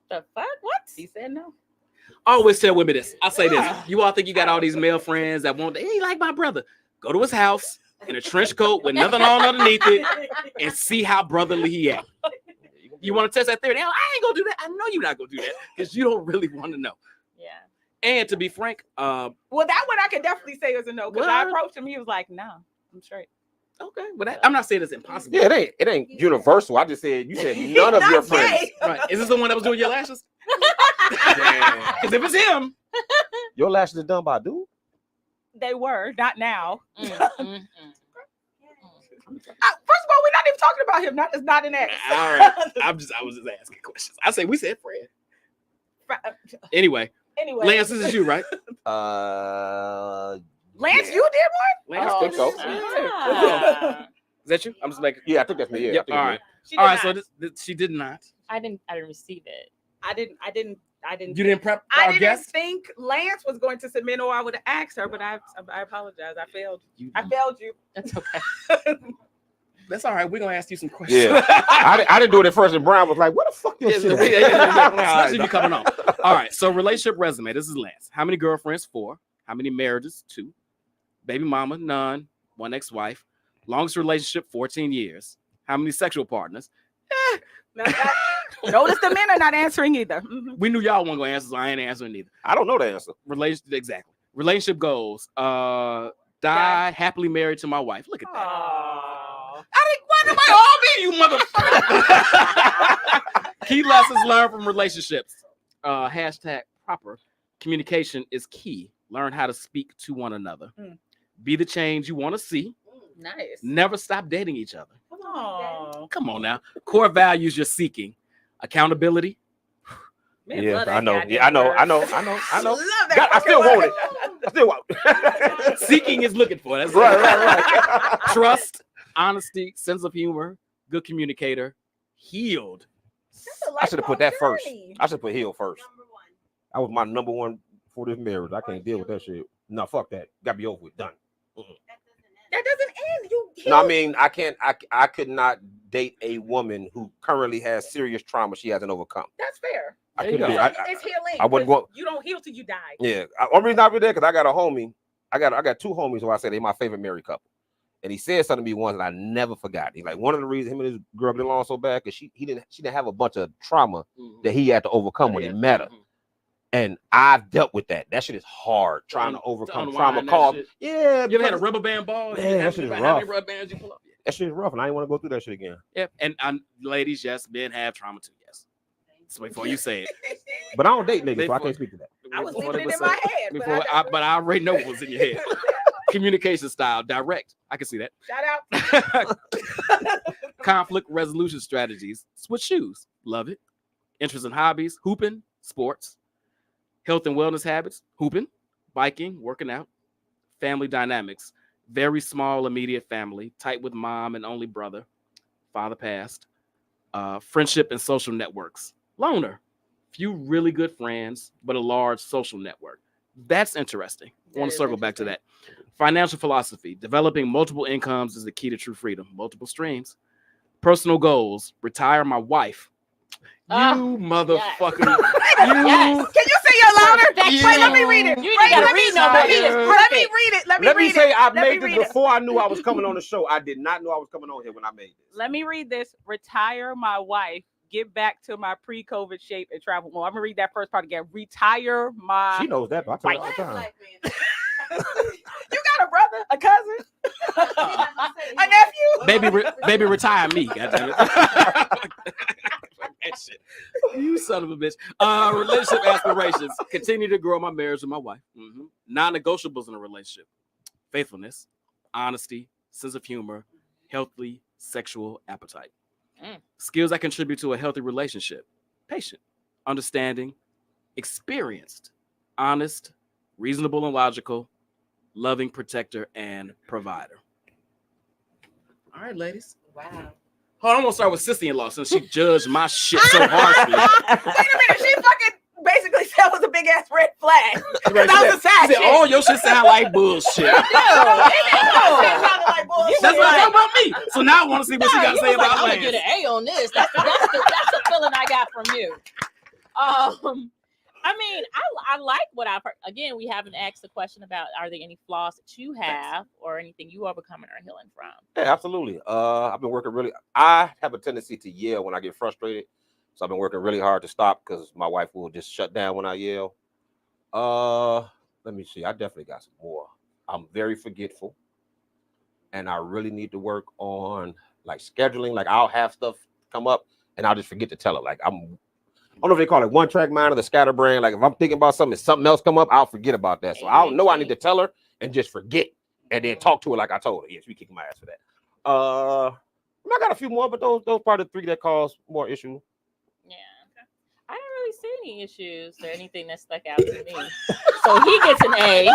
The fuck? What? He said no. I always tell women this. I say Yeah. this. You all think you got all these male friends that want, hey, like my brother. Go to his house in a trench coat with nothing on underneath it and see how brotherly he act. You want to test that theory? Hell, I ain't gonna do that. I know you're not gonna do that because you don't really want to know. Yeah. And to be frank, Well, that one I can definitely say was a no because I What? approached him. He was like, "No, I'm straight." okay, but I'm not saying it's impossible. Yeah, it ain't universal. I just said you said none of your friends. Right. Is this the one that was doing your lashes? Because if it's him, Your lashes are done by a dude. They were not now. Mm. First of all, we're not even talking about him. It's not an ex. all right. I was just asking questions. I say we said friend. Anyway, Anyway, Lance, this is you, right? Lance, yeah. you did Lance, I think so. Ah. Is that you? I'm just making. Yeah, I think that's me. Yeah, Yep. I think All it's right. me. She All did right. So not. this, she did not. I didn't receive it. I didn't. You didn't prep I our didn't guest. think Lance was going to submit, or I would have asked her. But I apologize. I failed. I failed you. That's okay. That's all right. We're gonna ask you some questions. Yeah, I didn't do it at first, and Brian was like, "What the fuck your Yeah, shit?" especially if you coming on. All right. So relationship resume. This is Lance. How many girlfriends? 4. How many marriages? 2. Baby mama? None. 1 ex-wife. Longest relationship? 14 years. How many sexual partners? Notice the men are not answering either. Mhm. We knew y'all weren't gonna answer, so I ain't answering either. I don't know the answer. Relationship goals. Die happily married to my wife. Look at that. Aw. Why do I all be you motherfucker? Key lessons learned from relationships. Hashtag proper communication is key. Learn how to speak to one another. Be the change you want to see. Nice. Never stop dating each other. Aw. Come on now. Core values you're seeking. Accountability. Man, Yeah, love that I know. goddamn Yeah, I know. word. I know. Love that God, I still fucking want word. it. Still what? Seeking is looking for. That's right. Trust, honesty, sense of humor, good communicator, healed. I should have put that first. journey. I should put heal first. That was my number one for this marriage. I can't deal with that shit. No, fuck that. Got to be over with. Done. That doesn't end. You No, I mean, I can't. I could not date a woman who currently has serious trauma she hasn't overcome. That's fair. I There you couldn't. go. It's healing. I wouldn't 'cause go. You don't heal till you die. Yeah. Only reason I did that because I got a homie. I got two homies who I said they my favorite married couple. And he said something to me once that I never forgot. He's like, one of the reasons him and his girl get along so bad because she didn't have a bunch of trauma that he had to overcome when he met her. And I've dealt with that. That shit is hard trying to overcome trauma. Yeah, You ever had a rubber band ball? Man, that shit is rough. How many rubber bands you pull up? That shit is rough, and I didn't want to go through that shit again. Yeah, and ladies, yes, men have trauma too. Yes. So before you say it, But I don't date niggas, so I can't speak to that. I was Before leaving they it in would my say- head. Before but I already know what was in your head. Communication style, direct. I can see that. Shout out. Conflict resolution strategies. Switch shoes. Love it. Interest in hobbies. Hooping. Sports. Health and wellness habits. Hooping. Biking. Working out. Family dynamics. Very small immediate family. Tight with mom and only brother. Father passed. Friendship and social networks. Loner. Few really good friends, but a large social network. That's interesting. I want to circle back to that. Financial philosophy. Developing multiple incomes is the key to true freedom. Multiple streams. Personal goals. Retire my wife. You motherfucker. Yes. Can you say it louder? Wait, let me read it. You gotta read no more. Let me read it. Let me say, I made this before I knew I was coming on the show. I did not know I was coming on here when I made this. Let me read this. Retire my wife. Get back to my pre-COVID shape and travel more. I'm gonna read that first part again. Retire my. She knows that, but I tell her all the time. You got a brother, a cousin, a nephew, Baby, retire me. Goddamn it. You son of a bitch. Relationship aspirations. Continue to grow my marriage with my wife. Non-negotiables in a relationship. Faithfulness, honesty, sense of humor, healthy sexual appetite. Skills that contribute to a healthy relationship. Patient, understanding, experienced, honest, reasonable and logical, loving protector, and provider. All right, ladies. Wow. Hold on, I'm gonna start with sister-in-law since she judged my shit so harshly. Wait a minute, she fucking basically said it was a big ass red flag. Right, That was a side she said, chick. all your shit sound like bullshit. It sounded like bullshit. That's what I'm talking about me. So now I want to see what she got to say about I'm gonna Lance. get an A on this. That's the feeling I got from you. I mean, I like what I've heard. Again, we haven't asked the question about are there any flaws that you have or anything you are becoming or healing from? Yeah, absolutely. I've been working really. I have a tendency to yell when I get frustrated, so I've been working really hard to stop because my wife will just shut down when I yell. Let me see. I definitely got some more. I'm very forgetful, and I really need to work on like scheduling. Like I'll have stuff come up, and I'll just forget to tell her. Like I don't know if they call it one track mind or the scatterbrain. Like if I'm thinking about something and something else come up, I'll forget about that. So I'll know I need to tell her and just forget and then talk to her like I told her. Yes, we kicking my ass for that. I got a few more, but those probably the three that cause more issue. Yeah. I didn't really see any issues or anything that stuck out to me. So he gets an A.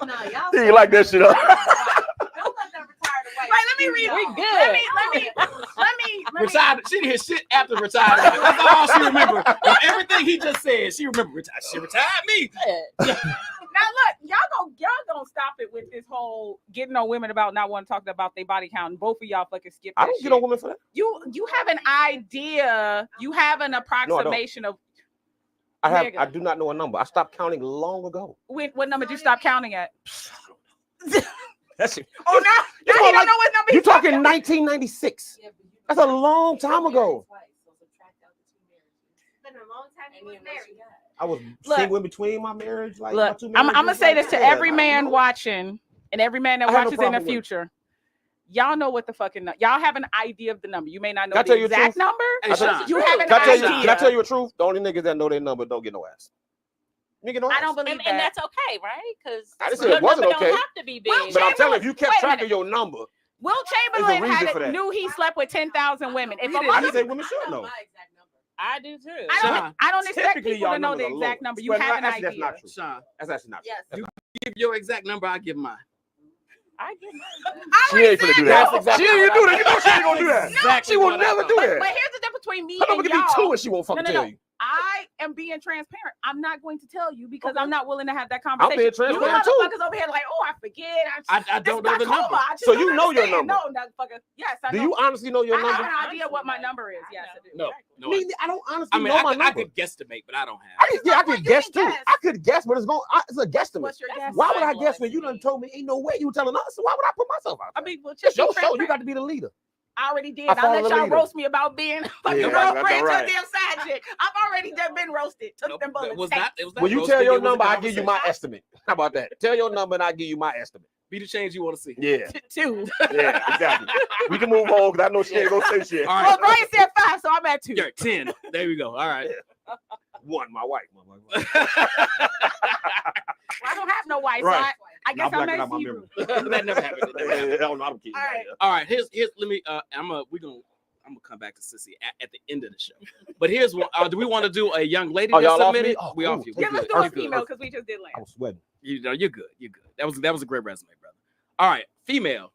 No, y'all. Do you like that shit up? Don't let them retire the wife. Right, let me read We it. good. Let me. Retired. She didn't hear shit after retired. That's all she remembered. From everything he just said, she remembered retired. She retired me. Now look, y'all gonna stop it with this whole getting on women about not wanting to talk about their body count. And both of y'all fucking skip that I don't shit. get on women for that. You have an idea. You have an approximation of I do not know a number. I stopped counting long ago. what number did you stop counting at? That's it. Oh, now you don't know what number You he's talking talking 1996? Yeah, but you- That's a long time ago. Twice, so subtract out the 2 marriages. It's been a long time you was married. I was Look. single in between my marriage. Like my Look, two I'm marriages, gonna say like, this to yeah, every I don't man know. watching and every man that I have no watches in the problem with it. future. Y'all know what the fucking y'all have an idea of the number. You may not know Can I the tell you the exact truth? number. Hey, Sean. You have an Can I tell idea. you? Can I tell you the truth? The only niggas that know their number don't get no ass. You get no ass. I don't believe And that. that's okay, right? Because I didn't say your it wasn't number okay. don't have to be big. Well, But I'm telling you, if you kept Wait a track minute. of your number, Will There's a Chamberlain reason for had that. knew he slept with 10,000 women. If a I mother, didn't say women should know. My exact number. I do too. I don't expect Typically, people to y'all know numbers the are exact low. number. You Well, have an actually, idea. That's not true. Sean, That's actually not true. Yes. you give your exact number, I give mine. I get She ain't finna do That's that. exactly She ain't what gonna do I that. You know she ain't gonna do that. Exactly She will what I never thought. do But that. here's the difference between me Her and number could be y'all. 2 and she won't fucking No. tell you. I am being transparent. I'm not going to tell you because Okay. I'm not willing to have that I'm conversation. being transparent you too. motherfuckers over here like, oh, I forget. I don't know the glaucoma. number. I just So don't you know your understand. number. No, motherfucker. Yes, I Do know. you honestly know your I have number? an idea what my number is. Yes, I do. No, no. I don't honestly I mean, know my I number. could guesstimate, but I don't have. I Well, could you guess can too. guess. I could guess, but it's a guesstimate. What's your guess? Why would I guess when you done told me ain't no way you telling us? So why would I put myself out I there? mean, well, It's just be your show. You transparent. got to be the leader. I already did. I I follow let the y'all leader. roast me about being fucking Yeah, girlfriend that's right. to a damn side chick. I've already done been roasted. Took them bullets. It was not When you roasting, tell your it was a number, I give you my conversation. estimate. How about that? Tell your number and I give you my estimate. Be the change you want to see. Yeah, Two. yeah, exactly. We can move on because I know she ain't gonna say shit. All Well, right. Brian said 5, so I'm at 2. You're at 10. There we go. All right. One, my wife. Well, I don't have no wife, Right. so I guess I'm blacking at out my 0. memory. That never happened. That never happened. I don't know. I'm kidding. All right. All right, here's let me I'm gonna come back to Sissy at the end of the show. But here's one. Do we want to do a young lady Oh, that y'all off submitted? me? Oh, We cool. off you. Yeah, We let's good. do We a good. female because we just did I land. was sweating. You know, you're good. You're good. That was a great resume, brother. All right, female.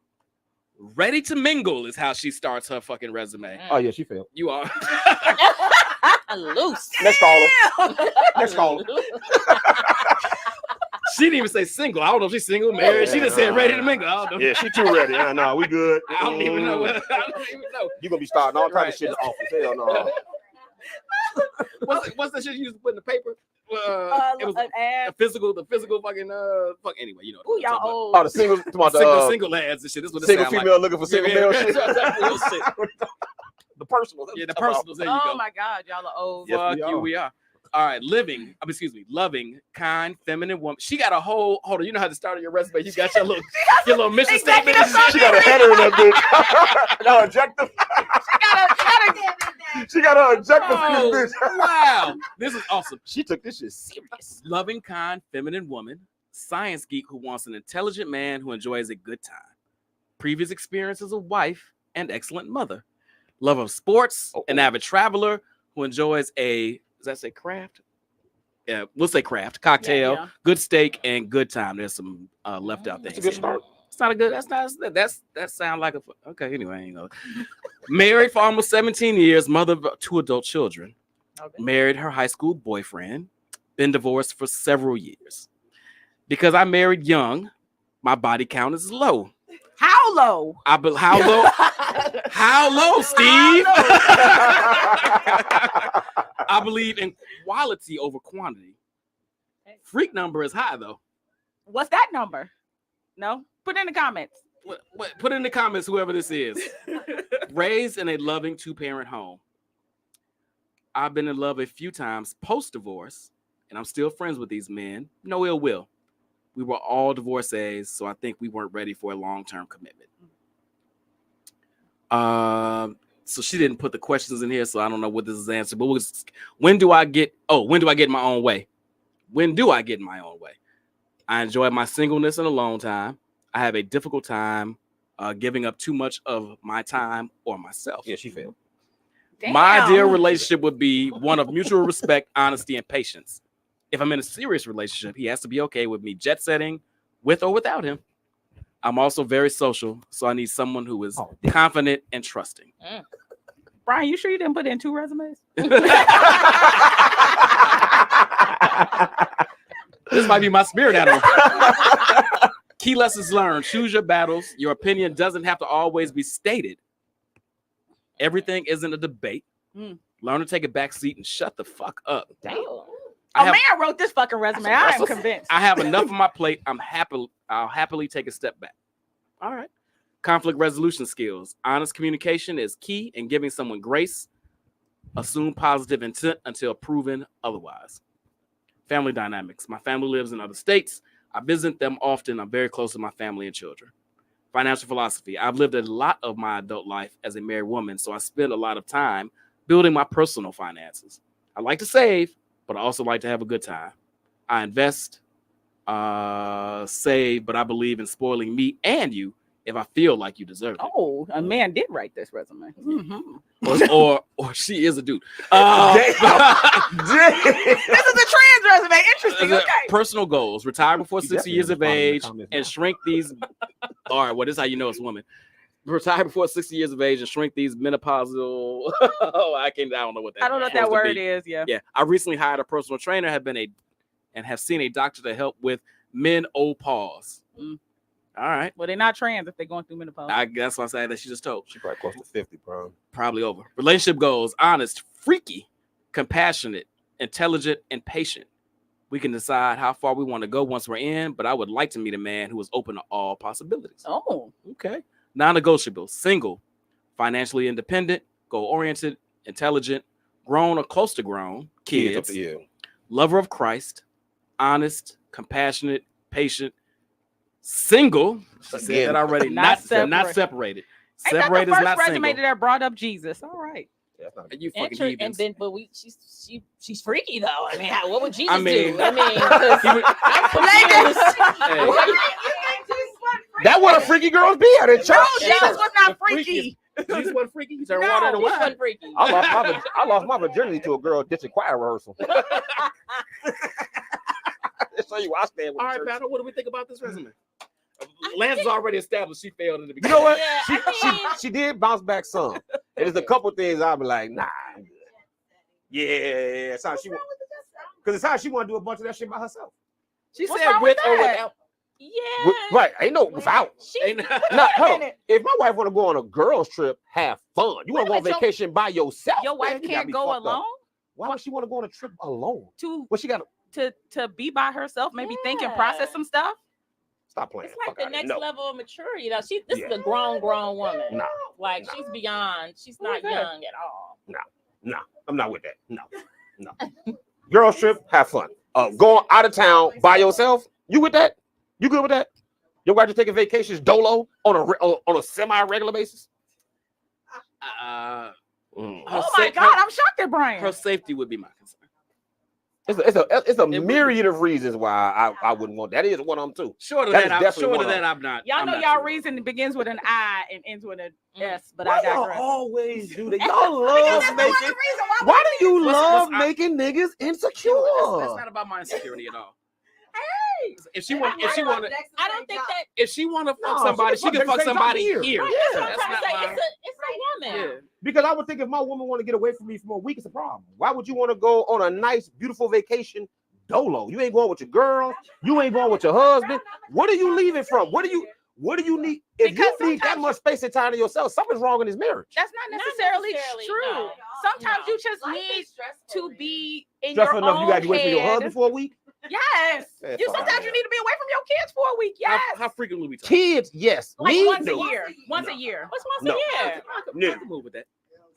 Ready to mingle is how she starts her fucking resume. Oh yeah, she failed. You are. loose. Let's call her. Let's call her. She didn't even say single. I don't know if she's single, married. She just said ready to mingle. I don't know. Yeah, she too ready. No, we good. I don't even know. I don't even know. You gonna be starting all kinds Right. of shit in the office. Hell no. What's that shit you used to put in the paper? It was An ad. the physical fucking fuck. Anyway, you know. Ooh, y'all talking old. Oh, the single, about. Single ads and shit. This is what it single sound female looking for single male shit. Real shit. The personal. Yeah, the personals. There you Oh go. my God, y'all are old. Yes, Fuck we you, are. we are. All right, loving, kind, feminine woman. She got a whole. Hold on, you know how to start your resume. You got your little mission statement. and shit. She got a header in that bitch. Got her objective. She got her objective Oh, in this bitch. wow, this is awesome. She took this shit serious. Loving, kind, feminine woman, science geek who wants an intelligent man who enjoys a good time. Previous experience as a wife and excellent mother. Love of sports, an avid traveler who enjoys a, does that say craft? Yeah, we'll say craft, cocktail, Yeah. good steak, and good time. There's some left out there. That's a good start. It's not a good, that sound like a, okay, anyway, you know. Married for almost 17 years, mother of 2 adult children. Okay. Married her high school boyfriend, been divorced for several years. Because I married young, my body count is low. How low? How low? How low, Steve? I believe in quality over quantity. Freak number is high though. What's that number? No? Put it in the comments. Put in the comments whoever this is. Raised in a loving 2-parent home. I've been in love a few times post-divorce, and I'm still friends with these men. No ill will. We were all divorcees, so I think we weren't ready for a long-term commitment. So she didn't put the questions in here, so I don't know what this is answered. But when do I get my own way? When do I get in my own way? I enjoy my singleness and alone time. I have a difficult time giving up too much of my time or myself. Yeah, she failed. My Damn. ideal relationship would be one of mutual respect, honesty, and patience. If I'm in a serious relationship, he has to be okay with me jet setting with or without him. I'm also very social, so I need someone who is confident and trusting. Brian, you sure you didn't put in 2 resumes? This might be my spirit animal. Key lessons learned. Choose your battles. Your opinion doesn't have to always be stated. Everything isn't a debate. Learn to take a back seat and shut the fuck up. Damn. Man wrote this fucking resume. I am convinced. I have enough on my plate. I'll happily take a step back. All right. Conflict resolution skills. Honest communication is key in giving someone grace. Assume positive intent until proven otherwise. Family dynamics. My family lives in other states. I visit them often. I'm very close to my family and children. Financial philosophy. I've lived a lot of my adult life as a married woman, so I spend a lot of time building my personal finances. I like to save, but I also like to have a good time. I invest, save, but I believe in spoiling me and you if I feel like you deserve it. Oh, a man did write this resume. Mhm. Or she is a dude. This is a trans resume. Interesting. Okay. Personal goals: retire before You 60 definitely years of responded in the age comments and now. shrink these. All right, well, this is how you know it's a woman. Retire before 60 years of age and shrink these menopausal. I don't know what that. I don't know what that word is. Yeah. Yeah, I recently hired a personal trainer. Have seen a doctor to help with menopause. Mm. All right. Well, they're not trans if they're going through menopause. I guess I say that she just told. She probably close to 50, bro. Probably over. Relationship goals: honest, freaky, compassionate, intelligent, and patient. We can decide how far we want to go once we're in, but I would like to meet a man who is open to all possibilities. Oh, Okay. Non-negotiable: single, financially independent, goal-oriented, intelligent, grown or close to grown, Kids up kids, to you. lover of Christ, honest, compassionate, patient, single. She said Again. that already. Not Not separated. ain't that Separated the is first not resume single. that brought up Jesus? All right. Yeah, that's not You And, fucking and heathens. then, but she's freaky though. I mean, what would Jesus I mean- do? I mean, 'cause He would- I'm confused. Hey, That what a freaky girls be at in church. No, Jesus was not freaky. Jesus wasn't freaky. He turned No, water into He wine. wasn't freaky. I lost my virginity to a girl ditching choir rehearsal. That's show you where I stand with All the right, church. Battle, what do we think about this resume? Lance has already established she failed in the You beginning. know what? Yeah, she, I mean- she did bounce back some. And there's a couple things I'll be like, nah, I'm good. Yeah, it's how she because it's how she want to do a bunch of that shit by herself. She What's said wrong with with or that? without. Yeah. Right, ain't no without. She, Ain't- No, hold on. minute. If my wife want to go on a girls trip, have fun. You want to go on Wait a minute, vacation by yourself. Your wife man, you gotta can't be go fucked up. alone Why would she want to go on a trip alone? to Well, she got to be by herself, maybe think and Yeah. process some stuff. stop playing. it's like Fuck the outta here. next No. level of maturity. Though this Yeah. is a grown woman. Nah, Like Nah. she's beyond. She's Who not is that? young at all. no, I'm not with that. No. Girls trip, have fun. Going out of town by yourself. You with that? You good with that? Your wife just taking vacations dolo on a semi-regular basis? Her Oh my sa- God, I'm shocked at Brian. Her safety would be my concern. It's a It would myriad of reasons why I wouldn't want. That is one of them too. Short of That that, is I'm definitely short one of of that. I'm not. Y'all I'm know not y'all sure. reason begins with an I and ends with an S, but Why I y'all digress. always do that? Y'all Because love that's the making. only reason Why do you What's- love what's- making niggas insecure? That's not about my insecurity at all. Hey, If she want to, I don't think that. if she want to fuck No, somebody, she can fuck somebody here. Right, Right, yeah. that's what I'm trying to say. my- It's a woman. Yeah. Because I would think if my woman want to get away from me for a week, it's a problem. Why would you want to go on a nice, beautiful vacation dolo? You ain't going with your girl. You ain't going with your husband. What are you leaving from? What do you need? If Because you need that sometimes- much space and time to yourself, something's wrong in this marriage. that's not Not necessarily, necessarily, true. no. Sometimes No. you just need to be in Stressful your enough, you got to own wait for your head. husband for a week. Yes. Man, You fuck sometimes outta you here. need to be away from your kids for a week. Yes. How frequently we talk? Kids, yes. Like Me, once no. a year. Once No. a year. What's once No. a year? I can move with that.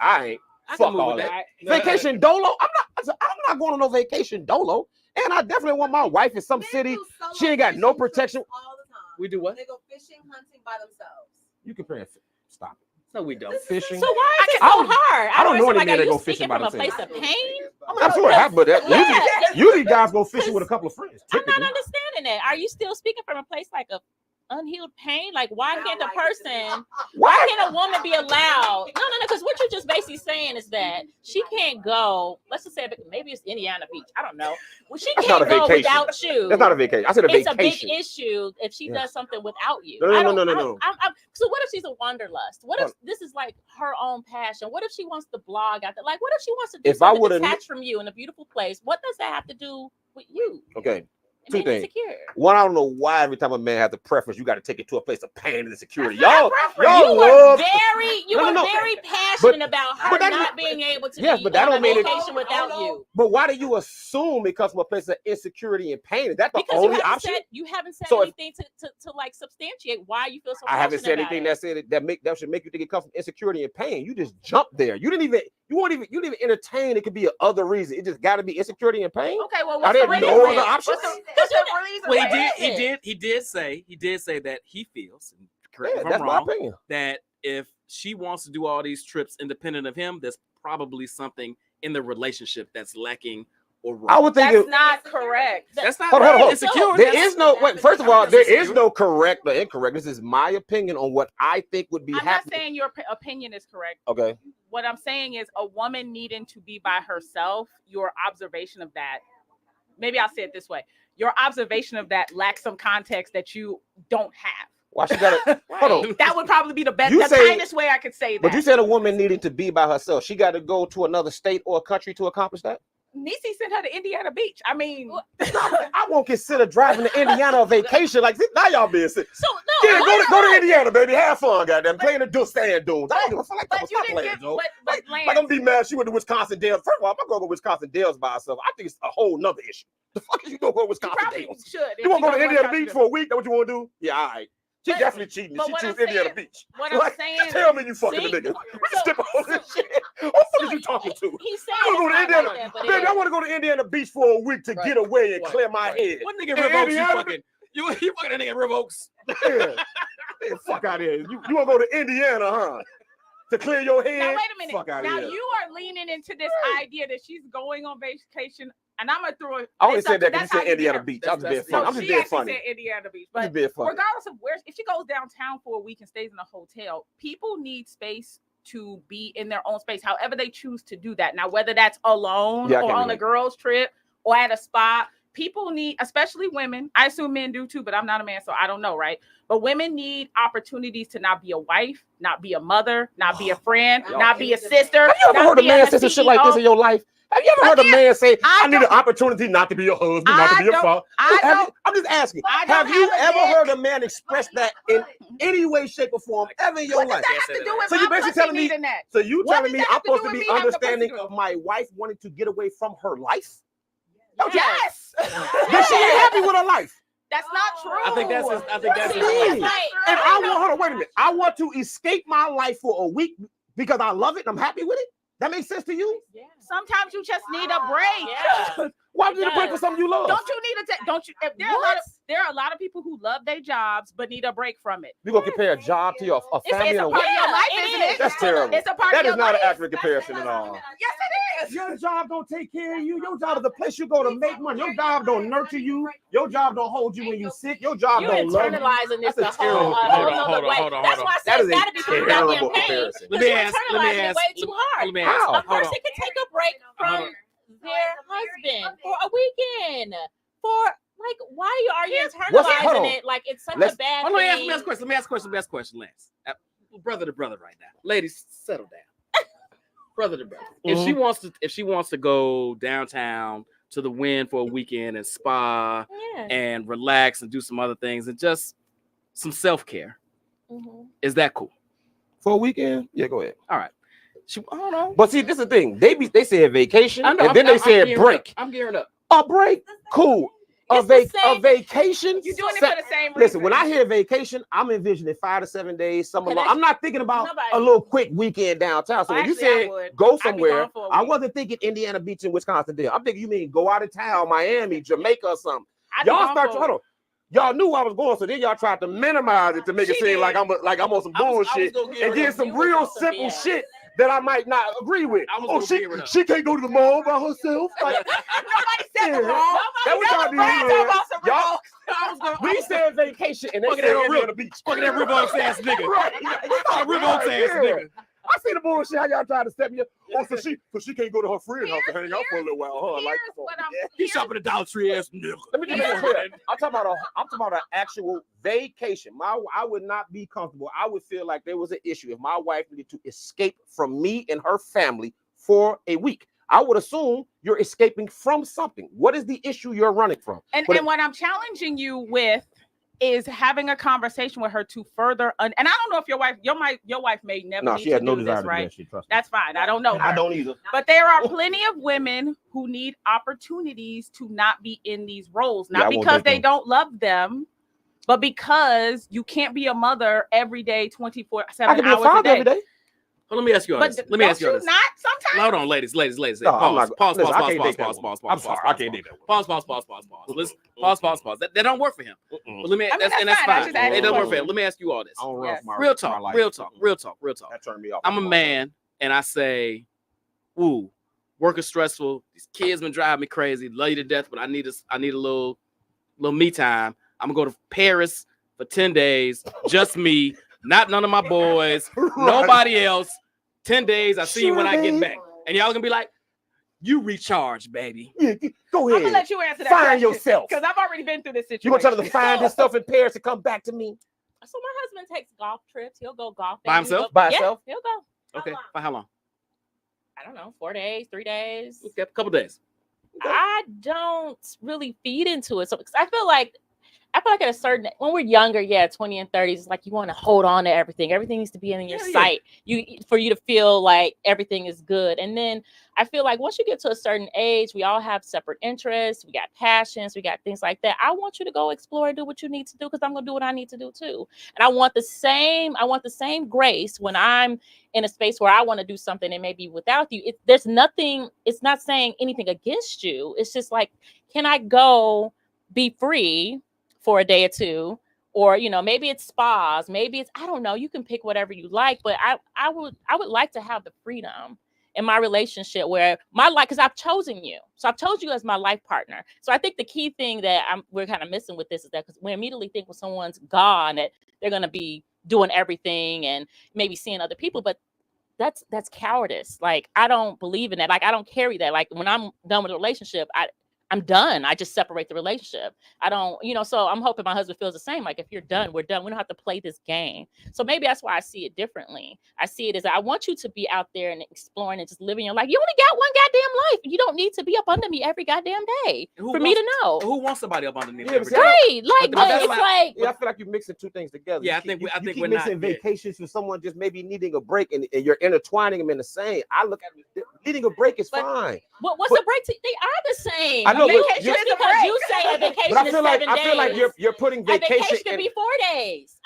I ain't. I can Fuck move all with that. that. Vacation dolo. I'm not going on no vacation dolo. And I definitely want my wife in some city. She ain't got no protection. all the time. We do what? They go fishing, hunting by themselves. You comparing. Stop it. No, we don't. Fishing. So why is it I so don't- hard? I don't know any understand, men that are you go fishing speaking by from a themselves. place of pain? I'm sure it happened, but Yeah. usually guys go fishing with a couple of friends. I'm not Typically. understanding that. Are you still speaking from a place like of unhealed pain? Like, why can't the person, why can't a woman be allowed? No, because what you're just basically saying is that she can't go. Let's just say maybe it's Indiana Beach. I don't know. Well, she That's can't not a go vacation. without you. That's not a vacation. I said a It's vacation. a big issue if she Yeah. does something without you. No. So what if she's a wanderlust? What if Hold this is like her own passion? What if she wants to blog out there? Like, what if she wants to do If I something would've detached from you in a beautiful place? What does that have to do with you? Okay. And Two being things. insecure. One, I don't know why every time a man has a preference, you got to take it to a place of pain and insecurity. That's Y'all, not a preference. y'all You were love. very, No. passionate about her but that- not being able to Yes, be but that on don't a mean it- vacation without you. But why do you assume it comes from a place of insecurity and pain? Is that the Because you only haven't option? said you haven't said So if- anything to like substantiate why you feel so. I haven't said passionate anything about that said it, that should make you think it comes from insecurity and pain. You just jumped there. You didn't even entertain. It could be other reason. It just got to be insecurity and pain. Okay, well, Are what's there the reason? no other What's options? what's the reason? Well, What is it? he did say that he feels, and correct me Yeah, if that's I'm my wrong, opinion. that if she wants to do all these trips independent of him, there's probably something in the relationship that's lacking or wrong. I would think That's not correct. That's not Hold on, right. hold on. Insecure. there is no wait. First of all, there is insecure. no correct or incorrect. This is my opinion on what I think would be I'm not happening. saying your opinion is correct. Okay. What I'm saying is a woman needing to be by herself, your observation of that, maybe I'll say it this way. Your observation of that lacks some context that you don't have. Why she got to hold on? That would probably be the best, You the say- kindest way I could say that. But you said a woman needing to be by herself. She got to go to another state or country to accomplish that. Niecy sent her to Indiana Beach. I mean, I won't consider driving to Indiana a vacation. Like now, y'all being sick. So no, Yeah, go to Indiana, baby. Have fun, goddamn. Playing the sand dunes. I don't give a fuck. Like, but you stop didn't playing, get, Joe. but Like, Lance, I'm gonna be mad. She went to Wisconsin Dells. First of all, if I'm gonna go to Wisconsin Dells by herself, I think it's a whole nother issue. The fuck is you gonna go to you Wisconsin probably Dells? should. if You want to go to gonna Indiana Wisconsin Beach for a week? That what you want to do? Yeah, all right. She But- definitely cheating. but She what choose I'm Indiana saying- Beach. What Like, I'm saying, tell me you fucking See? a nigga. We So- skip all this shit. What the fuck is you talking to? He's I saying want to go to it's not Indiana. like that, but Baby, it I is. want to go to Indiana Beach for a week to get away and clear my head. What nigga Hey, Riv Oaks you Indiana- fucking? You fucking a nigga Riv Oaks? Yeah. Hey, fuck out of here. You want to go to Indiana, huh? To clear your head? now wait a minute. Fuck out Now of here. you are leaning into this idea that she's going on vacation, and I'm gonna throw it. I only it's said up that to- because that's you how said Indiana get her. Beach. I'm just being That's- funny. No, I'm just she being actually funny. said Indiana Beach, I'm but just being funny. regardless of where, if she goes downtown for a week and stays in a hotel, people need space to be in their own space, however they choose to do that. Now, whether that's alone Yeah, I or can on a relate. girls' trip or at a spa, people need, especially women. I assume men do too, but I'm not a man, so I don't know, right? But women need opportunities to not be a wife, not be a mother, not be a friend, Y'all not be a sister. Have you ever not heard a be man a say some shit like this in your life? Have you ever heard a Again, man say, I I need an don't- opportunity not to be your husband, not to I be your don't- father? I Have don't- you- I'm just asking. I don't Have you have a ever dick. heard a man express that in any way, shape, or form ever in your What does life? that have to do with So you my basically pussy telling me- needing that? So you What telling does me that I'm have to do supposed to with be me having a understanding pussy? of my wife wanting to get away from her life? Yes. Then she ain't happy with her life. That's not true. I think that's his, I think that's See, his it's point. like- And I want, hold on, wait a minute. I want to escape my life for a week because I love it and I'm happy with it. That makes sense to you? Yeah. Sometimes you just need a break. Yeah. Why do you need to pray for something you love? Don't you need to take? Don't you? If there are a lot of people who love their jobs but need a break from it. You gonna compare a job to your a It's family a and a part wife? of your life, it isn't is. it? That's terrible. It's a part That of is your not an life. accurate comparison at all. Yes, it is. Your job don't take care of you. Your job is the place you go to make money. Your job don't nurture you. Your job don't hold you when you're sick. Your job You don't love you. internalizing this the That's a whole, terrible whole comparison. nother way. Hold on, That's hold why I That said is it's a got to be some terrible goddamn pain. comparison. Let me You're ask. Let me internalizing it ask. way too hard. Let me How? ask. A Hold on. person can take a break Hold from on. their husband for a weekend. For like, why are you Hold on. internalizing it like it's such Let's- a bad Hold on, let thing? me ask a question. Let me ask a question. Let me ask a question, Lance. Brother to brother right now. Ladies, settle down. Brother to brother. If she wants to go downtown to the Wynn for a weekend and spa Yeah. and relax and do some other things and just some self-care, Mhm. is that cool? For a weekend? Yeah, go ahead. All right. I don't know. But see, this is the thing. They said vacation, I know, and then they said gearing break. up. I'm gearing up. A break, cool. A It's the same- vacation. You're doing it se- for the same reason. Listen, when I hear vacation, I'm envisioning 5 to 7 days. Okay, I'm not thinking about nobody- a little quick weekend downtown. So Well, when you actually, I said would. go I'd be somewhere, gone for a I week. wasn't thinking Indiana Beach and Wisconsin. There, I'm thinking you mean go out of town, Miami, Jamaica, or something. I'd be Y'all gone start for a hold on. Y'all knew I was going, so then y'all tried to minimize it to make it She seem did. like I'm on some bullshit gonna give and her get the- some you was real on some simple BS. shit that I might not agree with. I was Oh, gonna she give her the- she can't go to the mall by herself. Like, Nobody said the Yeah. wrong. That was y'all Nobody did. said about some Y'all- remote. I was gonna. we said vacation and they Fucking said that Indiana real- Beach. Fucking that Riv Oaks ass nigga. Right. Fucking Riv Oaks ass nigga. I see the bullshit how y'all trying to step me up. Oh, so she can't go to her friend's house to hang out for a little while, huh? Like, Here's come on. what I'm. He shopping at Dollar Tree ass nigga. Let me just make it clear. I'm talking about an actual vacation. I would not be comfortable. I would feel like there was an issue if my wife needed to escape from me and her family for a week. I would assume you're escaping from something. What is the issue you're running from? And But- what I'm challenging you with is having a conversation with her to further. And I don't know if your wife may never. No, need she had to no do desire this, to do right? that shit. Trust me. That's fine. I don't know. I her. don't either. But there are plenty of women who need opportunities to not be in these roles, Yeah, I not won't because date they them. don't love them, but because you can't be a mother every day, 24/7 I can be a hours a father day. every day. Well, let me ask you all But this. Let me ask you all don't this. you not sometimes? Hold on, ladies. No, I'm Pause. not- Pause. listen, I can't Pause. date that Pause. woman. Pause. I'm Pause. sorry, Pause. I can't date that woman. Pause. Listen. Pause. That don't work for him. But let me. I mean, That's that's and that's fine. I fine. just asked It you don't a work for him. Let me ask you all this. I don't run Yes. from my Real my talk. life. Real talk. That turned me off. I'm a man, and I say, "Ooh, Work is stressful. These kids been driving me crazy. Love you to death, but I need a little me time. I'm gonna go to Paris for 10 days, just me, not none of my boys, nobody else. 10 days. I see you when I get back, and y'all gonna be like, "You recharge, baby." Yeah, go ahead. I'm gonna let you answer that. Find yourself, because I've already been through this situation. You gonna tell him to find his stuff in Paris and come back to me? So my husband takes golf trips. He'll go golfing by himself. By himself. He'll go. Okay. For how long? I don't know. 4 days, 3 days. Okay, a couple days. Okay. I don't really feed into it. So I feel like at a certain, when we're younger, 20 and 30s, it's like you want to hold on to everything. Everything needs to be in your sight. For you to feel like everything is good. And then I feel like once you get to a certain age, we all have separate interests. We got passions. We got things like that. I want you to go explore and do what you need to do, because I'm going to do what I need to do too. And I want the same grace when I'm in a space where I want to do something and maybe without you. There's nothing, it's not saying anything against you. It's just like, can I go be free for a day or two? Or, maybe it's spas, maybe it's, I don't know, you can pick whatever you like, but I would like to have the freedom in my relationship where my life, because I've chosen you. So I've chosen you as my life partner. So I think the key thing that we're kind of missing with this is that, because we immediately think when someone's gone that they're going to be doing everything and maybe seeing other people, but that's cowardice. Like, I don't believe in that. Like, I don't carry that. Like, when I'm done with a relationship, I'm done. I just separate the relationship. I don't, so I'm hoping my husband feels the same. Like, if you're done, we're done. We don't have to play this game. So maybe that's why I see it differently. I see it as, I want you to be out there and exploring and just living your life. You only got one goddamn life. You don't need to be up under me every goddamn day for me to know. Who wants somebody up under me? Yeah, every day? Right. Like, but it's like, I feel like you're mixing two things together. Yeah, you I think keep we're mixing vacations for someone just maybe needing a break, and you're intertwining them in the same. I look at it, needing a break is fine. What's the break? They are the same. I know, vacation just because you say a vacation but I is feel like 7 days. I feel like you're putting vacation. A vacation could be 4 days.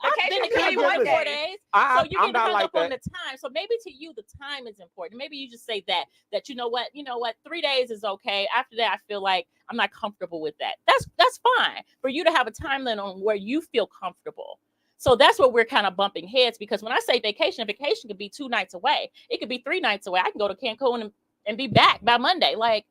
I've been to Cali 4 days. So you get hung up on the time. So maybe to you the time is important. Maybe you just say that you know what, 3 days is okay. After that, I feel like I'm not comfortable with that. That's fine for you to have a time limit on where you feel comfortable. So that's where we're kind of bumping heads, because when I say vacation could be 2 nights away. It could be 3 nights away. I can go to Cancun and be back by Monday. Like,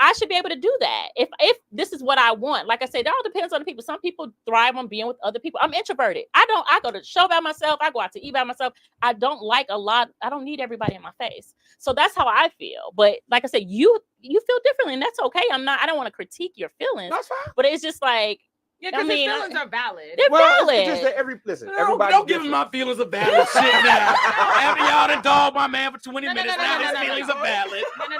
I should be able to do that if this is what I want. Like I said, it all depends on the people. Some people thrive on being with other people. I'm introverted. I go to the show by myself. I go out to eat by myself. I don't like a lot. I don't need everybody in my face. So that's how I feel. But like I said, you feel differently, and that's okay. I don't want to critique your feelings. That's fine. But it's just like, yeah, because his feelings are valid. They're valid. It's just that everybody. Don't give me my feelings of valid shit now. After y'all done dog my man for 20 minutes, now his feelings are valid. No.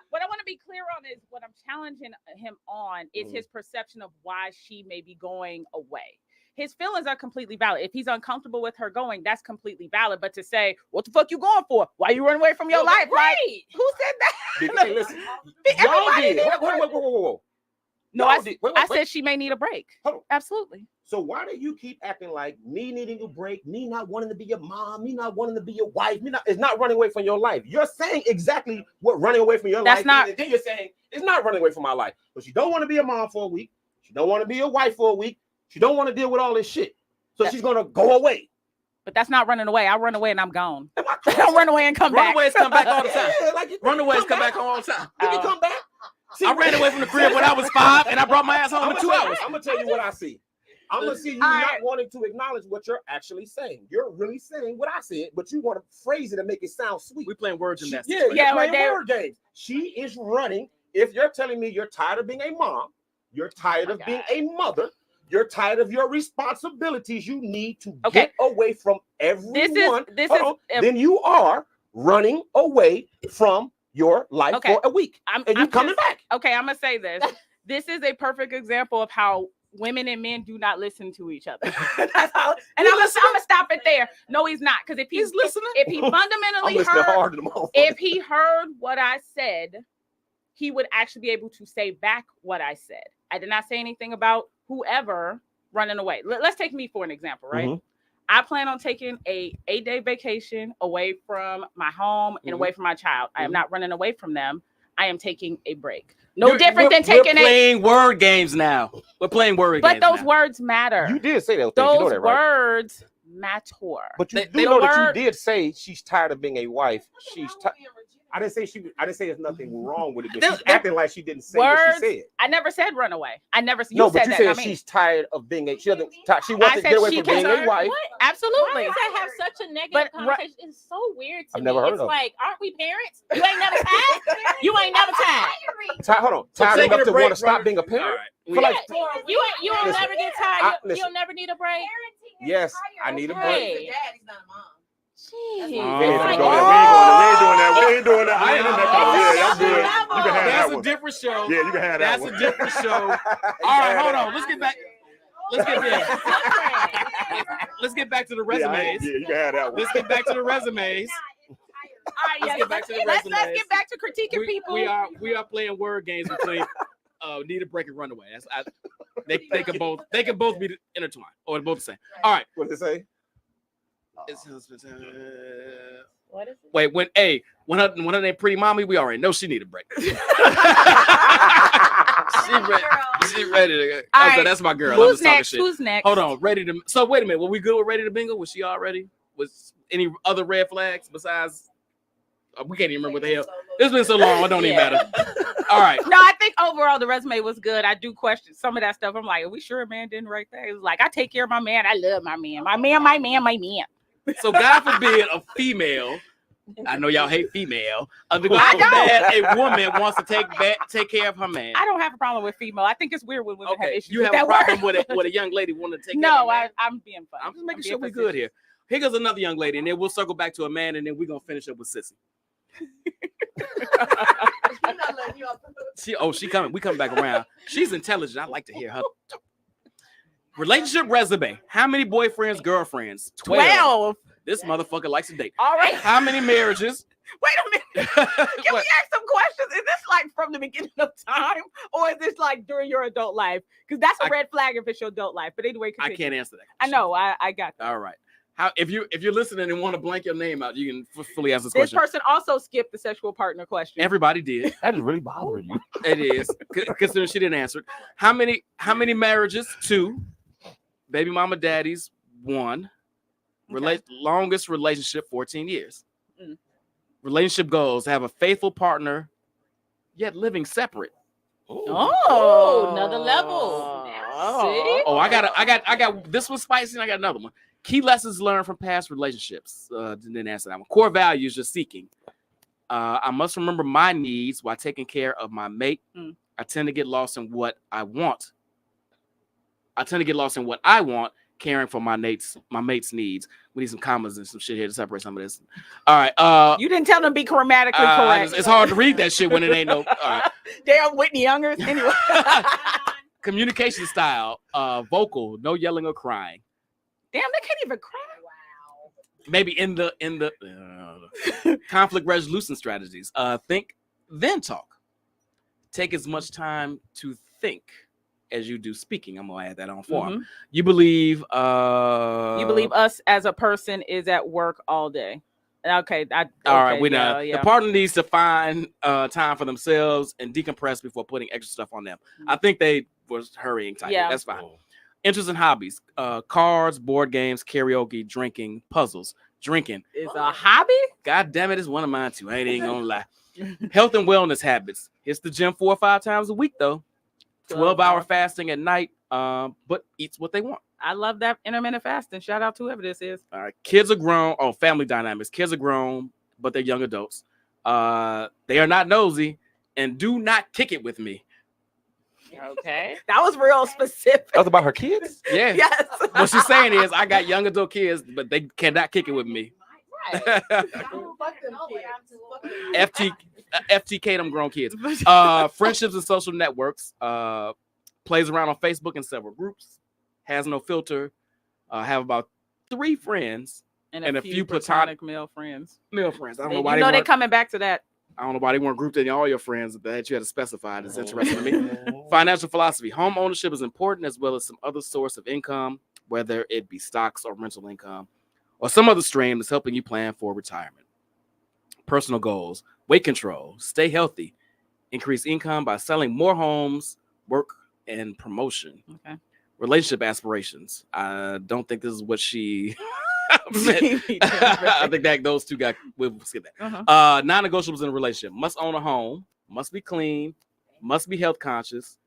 What I want to be clear on is what I'm challenging him on is his perception of why she may be going away. His feelings are completely valid. If he's uncomfortable with her going, that's completely valid. But to say, what the fuck you going for? Why you run away from your life? Right. Like, who said that? Hey, listen, Everybody y'all did. Whoa. No, I said she may need a break. Absolutely. So why do you keep acting like me needing a break, me not wanting to be your mom, me not wanting to be your wife, it's not running away from your life. You're saying exactly what running away from your life is. And then you're saying it's not running away from my life. But she don't want to be a mom for a week. She don't want to be a wife for a week. She don't want to deal with all this shit. So she's going to go away. But that's not running away. I run away and I'm gone. I don't run away and come back. Runaways come back all the time. Yeah, Runaways come back all the time. You can come back. See, I ran away from the crib when I was 5, and I brought my ass home in 2 hours. I'm going to tell you what I see. I'm going to see you not wanting to acknowledge what you're actually saying. You're really saying what I said, but you want to phrase it and make it sound sweet. We're playing words in that. Yeah, playing word games. She is running. If you're telling me you're tired of being a mom, you're tired of being a mother, you're tired of your responsibilities, you need to get away from everyone. Then you are running away from your life for a week. And you're coming back. Okay, I'm going to say this. This is a perfect example of how women and men do not listen to each other. That's how, and I'm gonna stop it there. No, he's not, because if he's listening, if he fundamentally if he heard what I said, he would actually be able to say back what I said. I did not say anything about whoever running away. Let's take me for an example, right? Mm-hmm. I plan on taking a 8-day vacation away from my home and away from my child. I am not running away from them. I am taking a break. No different than taking We're playing word games now. We're playing word games. But those words matter. You did say that. Those you know that, right? words matter. But you do know that you did say she's tired of being a wife. She's tired. I didn't say there's nothing wrong with it. But she's acting like she didn't say what she said. I never said run away. I never said. No, but you said she's tired of being a. She wants to get away from being a wife. What? Absolutely. Why does that have such a negative connotation? It's so weird to me. I've never heard it's of it. like, aren't we parents? You ain't never tired. You ain't never tired. Hold on. Tired enough to want to stop being a parent. You don't never get tired. You'll never need a break. Yes, I need a break. Daddy's not a mom. Jeez. We ain't doing that. I ain't in that. Yeah, I'm good. You can have that That's one. a different show. Yeah, you can have that That's one. a different show. All right, hold on. Let's get back. Let's get back to the resumes. Yeah, you can have that one. Let's get back to the resumes. All right, Let's get back to the let's resumes. get back to critiquing people. We are playing word games between need a break and runaway. They can both be intertwined or they're both the same. All right. What does it say? What is it? Wait, when her name Pretty Mommy, we already know she need a break. She ready to go. All Okay, right. that's my girl. I'm Who's just talking next? shit. Who's next? Hold on, ready to. So wait a minute. Were we good with Ready to Bingo? Was she already? Was any other red flags besides? We can't even remember what the hell. It's been so long. It don't even matter. All right. No, I think overall the resume was good. I do question some of that stuff. I'm like, are we sure a man didn't write that? It was like, I take care of my man. I love my man. My man. So God forbid a female. I know y'all hate female. A woman wants to take care of her man. I don't have a problem with female. I think it's weird when women have Okay, issues you with have a that problem word. with a young lady wanting to take care No, of her man? I'm being funny. I'm just making sure we're good here. Here goes another young lady, and then we'll circle back to a man, and then we're gonna finish up with Sissy. She coming. We coming back around. She's intelligent. I like to hear her talk. Relationship resume. How many boyfriends, girlfriends? 12. This motherfucker likes to date. All right. How many marriages? Wait a minute. Can we ask some questions? Is this like from the beginning of time, or is this like during your adult life? Because that's a red flag if it's your adult life. But anyway, continue. I can't answer that. I know. I got that. All right. How if you're listening and want to blank your name out, you can fully answer this This question. person also skipped the sexual partner question. Everybody did. That is really bothering you. It is considering she didn't answer it. How many marriages? 2. Baby mama daddies? 1. Longest relationship 14 years. Relationship goals: have a faithful partner, yet living separate. Oh, another level. See? Oh, I got this was spicy, and I got another one. Key lessons learned from past relationships. Didn't answer that one. Core values you're seeking. I must remember my needs while taking care of my mate. I tend to get lost in what I want. Caring for my mate's needs. We need some commas and some shit here to separate some of this. All right. You didn't tell them to be grammatically correct. It's hard to read that shit when it ain't no. All right. Damn, Whitney Youngers. Anyway. Communication style. Vocal. No yelling or crying. Damn, they can't even cry. Wow. Maybe in the conflict resolution strategies. Think, then talk. Take as much time to think as you do speaking. I'm gonna add that on for him. You believe us as a person is at work all day. Okay. All right, we know. The partner needs to find time for themselves and decompress before putting extra stuff on them. I think they was hurrying type. Yeah, that's fine. Interests and hobbies: cards, board games, karaoke, drinking, puzzles. Drinking is a hobby. God damn it, it's one of mine too. I ain't gonna lie. Health and wellness habits: hits the gym 4 or 5 times a week though. 12-hour fasting at night, but eats what they want. I love that intermittent fasting. Shout out to whoever this is. All right, kids are grown. Oh, family dynamics. Kids are grown, but they're young adults. They are not nosy and do not kick it with me. Okay. That was real specific. That was about her kids? Yeah. Yes. What she's saying is, I got young adult kids, but they cannot kick it with me. FTK them grown kids. Friendships and social networks. Plays around on Facebook in several groups. Has no filter. Have about 3 friends and a few platonic male friends. I don't know why they're coming back to that. I don't know why they weren't grouped in all your friends that you had to specify. It's interesting to me. Financial philosophy. Home ownership is important, as well as some other source of income, whether it be stocks or rental income or some other stream that's helping you plan for retirement. Personal goals: weight control, stay healthy, increase income by selling more homes, work, and promotion. Okay. Relationship aspirations. I don't think this is what she I think that those two got. We'll skip that. Uh-huh. Non-negotiables in a relationship: must own a home, must be clean, must be health conscious,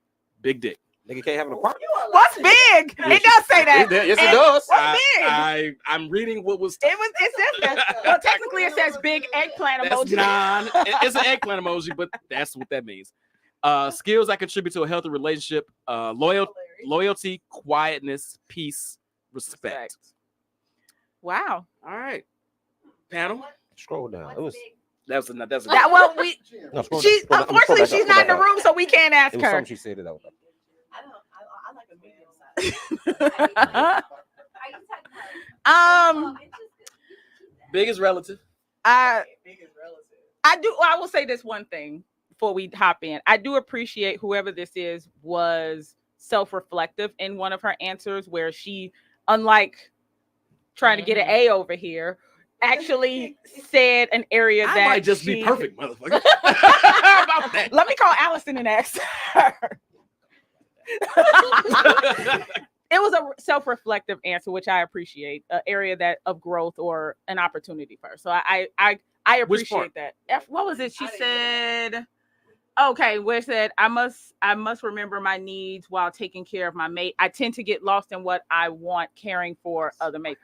big dick. Nigga can't have an apartment. What's big? It does say that. Yes, it And does. What's big? I'm reading what was. It says that. Well, technically, it says big eggplant That's emoji. it's an eggplant emoji, but that's what that means. Skills that contribute to a healthy relationship: loyalty, quietness, peace, respect. Wow. All right, panel. Scroll down. It was. That's a That well, we. No, scroll She down. unfortunately she's not in the room, so we can't ask It was her. something she said that I was like, I like a medium size. big is relative. I do. I will say this one thing before we hop in. I do appreciate whoever this is was self-reflective in one of her answers, where she, unlike trying to get an A over here, actually said an area that I might just she... be perfect, motherfucker. How about that? Let me call Allison and ask her. It was a self-reflective answer, which I appreciate. An area that of growth or an opportunity for her. So I appreciate that. What was it? She said, okay, where it said, I must remember my needs while taking care of my mate. I tend to get lost in what I want, caring for other mates.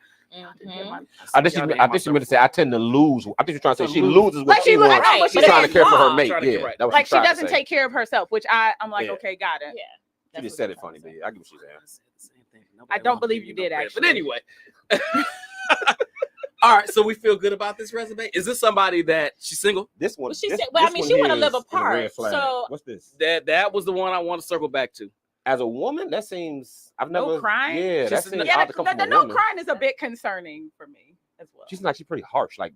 I think she meant to say I tend to lose. I think you're trying to say she loses what Like she she wants. I know what She's she trying to said. care for her Mom, mate. trying to get Yeah, right. that was Like she trying to doesn't say. take care of herself, which I'm like, Yeah. okay, got it. Yeah. She just said it funny, but yeah, I get what she's saying. I don't believe you did, But actually. anyway. All right, so we feel good about this resume. Is this somebody that she's single? This one. Well, she this- said, well, I this mean, one she here wanna live is a apart, red flag. so- What's this? That was the one I want to circle back to. As a woman, that seems I've No never. crying? Yeah, that Just- seems Yeah, odd to come the from a no woman. crying is a bit concerning for me as well. She's like she's pretty harsh, like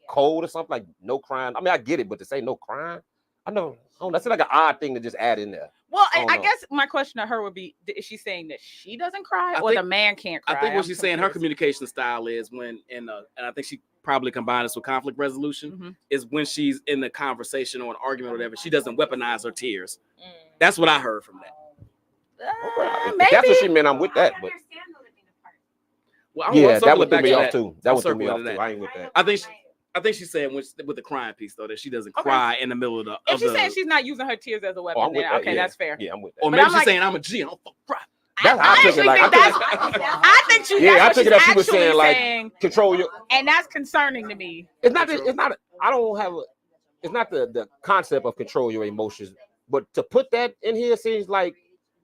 cold or something, like no crying. I mean, I get it, but to say no crying, I know. Oh, that's like an odd thing to just add in there. Well, I don't I know. guess my question to her would be: is she saying that she doesn't cry, I or think- the man can't cry? I think what I'm she's saying, her confused. communication style is when and I think she probably combined this with conflict resolution, Mhm. is when she's in the conversation or an argument or whatever, she doesn't weaponize her tears. Mm. That's what I heard from that. If Maybe. that's what she meant, I'm with that. But Well, yeah, that circle would back throw me to off too. That I'll would throw me circle off into too. that. I ain't with that. I think she's saying with the crying piece though that she doesn't Okay. cry in the middle of the. If of she's the saying she's not using her tears as a weapon, Oh, I'm with then that. okay, Yeah. that's fair. Yeah, I'm with or that. But maybe I'm she's like- saying I'm a G. I don't fucking cry. That's how I took it. Like I think she. Yeah, I that's took what it as she's she was saying, actually like, saying, control your. and that's concerning to me. It's not. It's not. I don't have. It's not the concept of control your emotions, but to put that in here seems like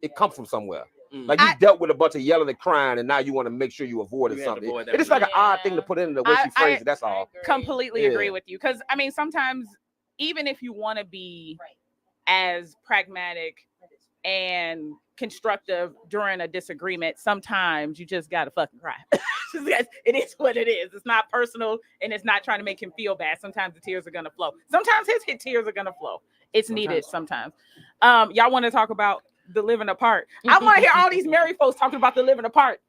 it comes from somewhere. Mm. Like you dealt with a bunch of yelling and crying, and now you want to make sure you avoided You had to something. avoid that. It's just like an odd Yeah. thing to put in the way she phrased it. That's all. Completely Yeah. agree with you, because I mean, sometimes even if you want to be as pragmatic and constructive during a disagreement, sometimes you just gotta fucking cry. It is what it is. It's not personal, and it's not trying to make him feel bad. Sometimes the tears are gonna flow. Sometimes his tears are gonna flow. It's needed sometimes. Y'all want to talk about the living apart? I want to hear all these married folks talking about the living apart.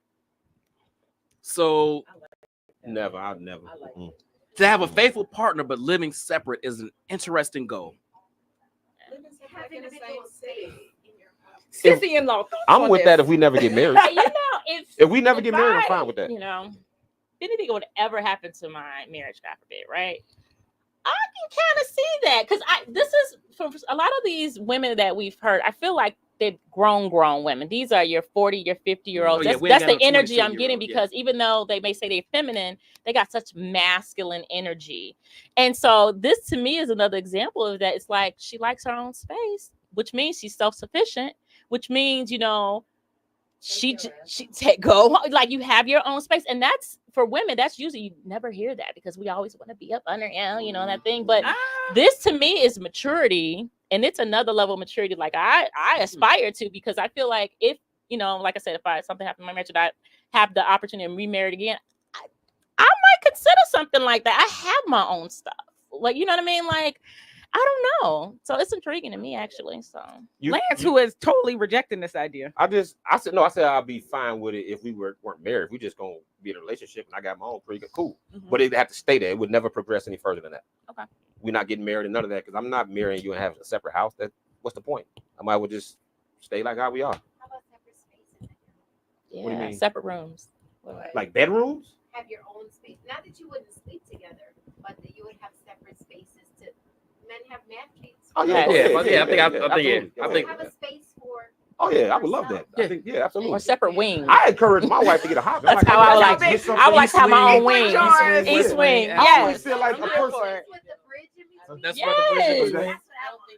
So Never. I've never. to have a faithful partner but living separate is an interesting goal. Sissy-in-law. thoughts I'm on with this? that if we never get married. You know, If we never if get married, I'm I, fine with that. You know, if anything would ever happen to my marriage, God forbid, right? I can kind of see that because this is for a lot of these women that we've heard. I feel like they're grown women. These are your 40, your 50-year-olds. Oh, yeah, That's, we ain't that's got the no energy I'm 22-year-old, getting yeah. because even though they may say they're feminine, they got such masculine energy. And so this to me is another example of that. It's like she likes her own space, which means she's self-sufficient, which means, you know, she take go like you have your own space. And that's for women, that's usually you never hear that because we always want to be up under him, you know, that thing. But this to me is maturity, and it's another level of maturity like I aspire to, because I feel like if, you know, like I said, if something happened in my marriage and I have the opportunity to remarry again, I might consider something like that. I have my own stuff. Like, you know what I mean? Like, I don't know. So it's intriguing to me, actually. So Lance, who is totally rejecting this idea. I said I'll be fine with it if we weren't married. If we just gonna be in a relationship and I got my own, pretty good, cool. Mhm. But it have to stay there. It would never progress any further than that. Okay. We're not getting married and none of that because I'm not marrying you and having a separate house. What's the point? I might as well just stay like how we are. yeah, What do you mean? separate rooms. Like bedrooms? have your own space. Not that you wouldn't sleep together, but that you would have separate spaces to. Men have matchmates. Oh Yeah, I think Have a space for. Oh yeah, I would love that. I think, yeah, absolutely. Or separate wings. I encourage my wife to get a hobby. That's how I would like. get something I would like to have my own east wing. George. East wing. I always Yes. feel like a I'm here person. for it. With the bridge in between. That's Yes. where the bridge is. That's what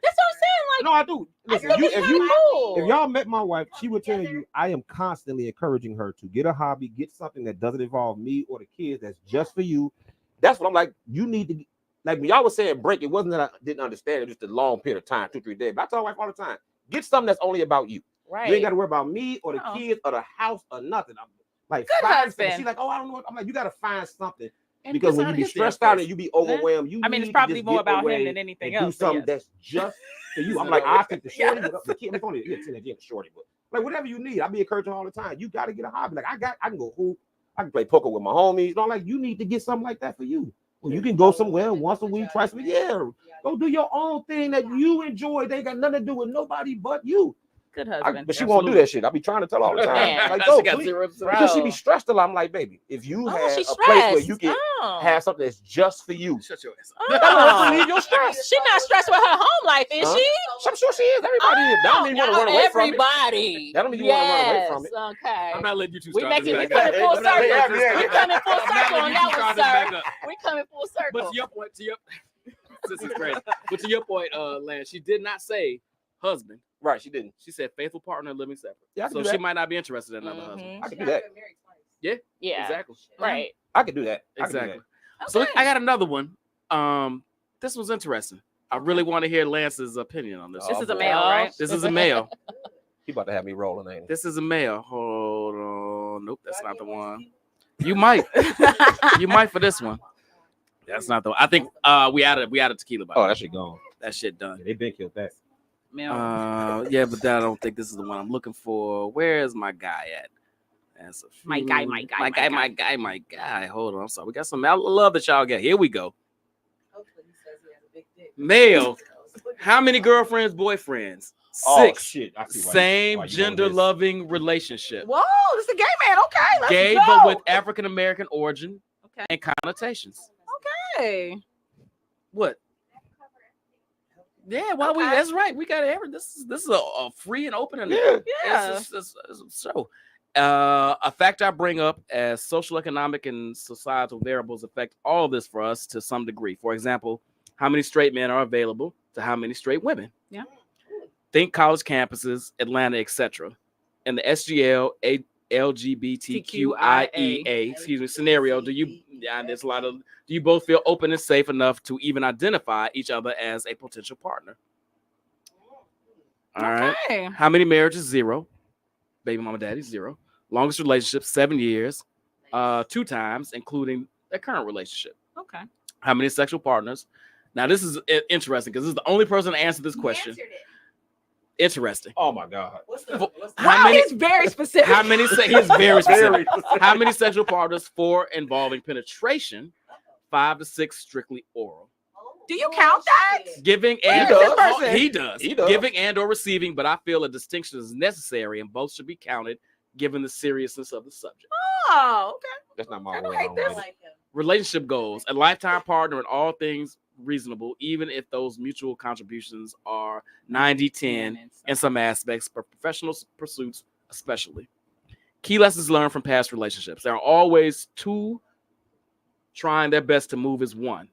I'm saying. Like, No, I do. Listen, I think it's kinda cool. if y'all met my wife, she would tell you I am constantly encouraging her to get a hobby, get something that doesn't involve me or the kids. That's just for you. That's what I'm like. You need to, like when y'all was saying break. It wasn't that I didn't understand it, just a long period of time, 2-3 days. But I tell my wife all the time, get something that's only about you. right. You ain't got to worry about me or the No. kids or the house or nothing. I'm like, Good find husband. something. She's like, oh, I don't know what. I'm like, you got to find something. And Because it when gets you be out of his damn stressed out face. and you be overwhelmed, you I mean, it's need to probably just more get about him away than anything and else. do but something yes. that's just for you. I'm like, I think the shorty, the kid, it's only the shorty, but like whatever you need, I be encouraging all the time. You got to get a hobby. Like I can go hoop, I can play poker with my homies. You know, like you need to get something like that for you. Well, you can go somewhere once a week, twice a week. Yeah, go do your own thing that you enjoy. They ain't got nothing to do with nobody but you. Good husband. But she won't do that shit. I be trying to tell her all the time. Man. Like, She go, got please. 0 Because she be Bro. stressed a lot. I'm like, baby, if you Oh, have she's a place where stressed. you can Oh. have something that's just for you, Shut your ass up. Oh. relieve your stress. She not stressed with her home life, is Huh? she? I'm sure she is. Everybody is. That don't mean you want to run away from it. Everybody. That don't mean you wanna run away from it. Yes, okay. I'm not letting you two We start making this we back up. coming full I'm not letting circle. you two We start coming full I'm not circle on letting you that two one, start this back sir. up. We coming full But circle. to your point, this is crazy. But to your point, Lance, she did not say husband. Right, she didn't. She said faithful partner living separate. Yeah, I can So do she that. might not be interested in another Mhm. husband. I can do that. Yeah. Exactly. Right. I can do that. I can do Exactly. that. So I got another one. This was interesting. I really want to hear Lance's opinion on this. This Oh, is a boy. male, right? This is a male. He about to have me rolling, ain't he? This is a male. Hold on. Nope, that's not the one. You might. You might for this one. That's not the one. I think we added tequila by Oh, the way. that shit gone. That shit done. They been killed that. Male. Yeah, but I don't think this is the one I'm looking for. Where is my guy at? That's a My guy. Hold on. I'm sorry. We got some. I love that y'all get. Here we go. Hopefully he says he has a big dick. Male. How many girlfriends, boyfriends? 6. Oh, shit. I see why Same why you gender on this. loving relationship. Whoa, this is a gay man. Okay, let's Gay, go. but with African American origin Okay. and connotations. Okay. What? Yeah, well, Okay. that's right. We got every. This is a free and open and Yeah. it's a show. A fact I bring up as social, economic, and societal variables affect all this for us to some degree. For example, how many straight men are available to how many straight women? Yeah. Think college campuses, Atlanta, etc. In the SGL, LGBTQIA, scenario, do you both feel open and safe enough to even identify each other as a potential partner? All right. Okay. How many marriages? 0. Baby mama daddy, 0. Longest relationship, 7 years, 2 times, including their current relationship. Okay. How many sexual partners? Now, this is interesting because this is the only person to answer this question. Interesting. Oh my God. Wow, he's very specific. How many? He's very specific. How many sexual partners? 4 involving penetration, 5 to 6 strictly oral. Do you count that? Giving Where and is this person? he does. He does. Giving and or receiving, but I feel a distinction is necessary and both should be counted given the seriousness of the subject. Oh, okay. That's not my I don't word. hate I this. don't like it. Relationship goals: a lifetime partner in all things reasonable, even if those mutual contributions are 90-10 in some aspects, but professional pursuits especially. Key lessons learned from past relationships: there are always 2 trying their best to move as one.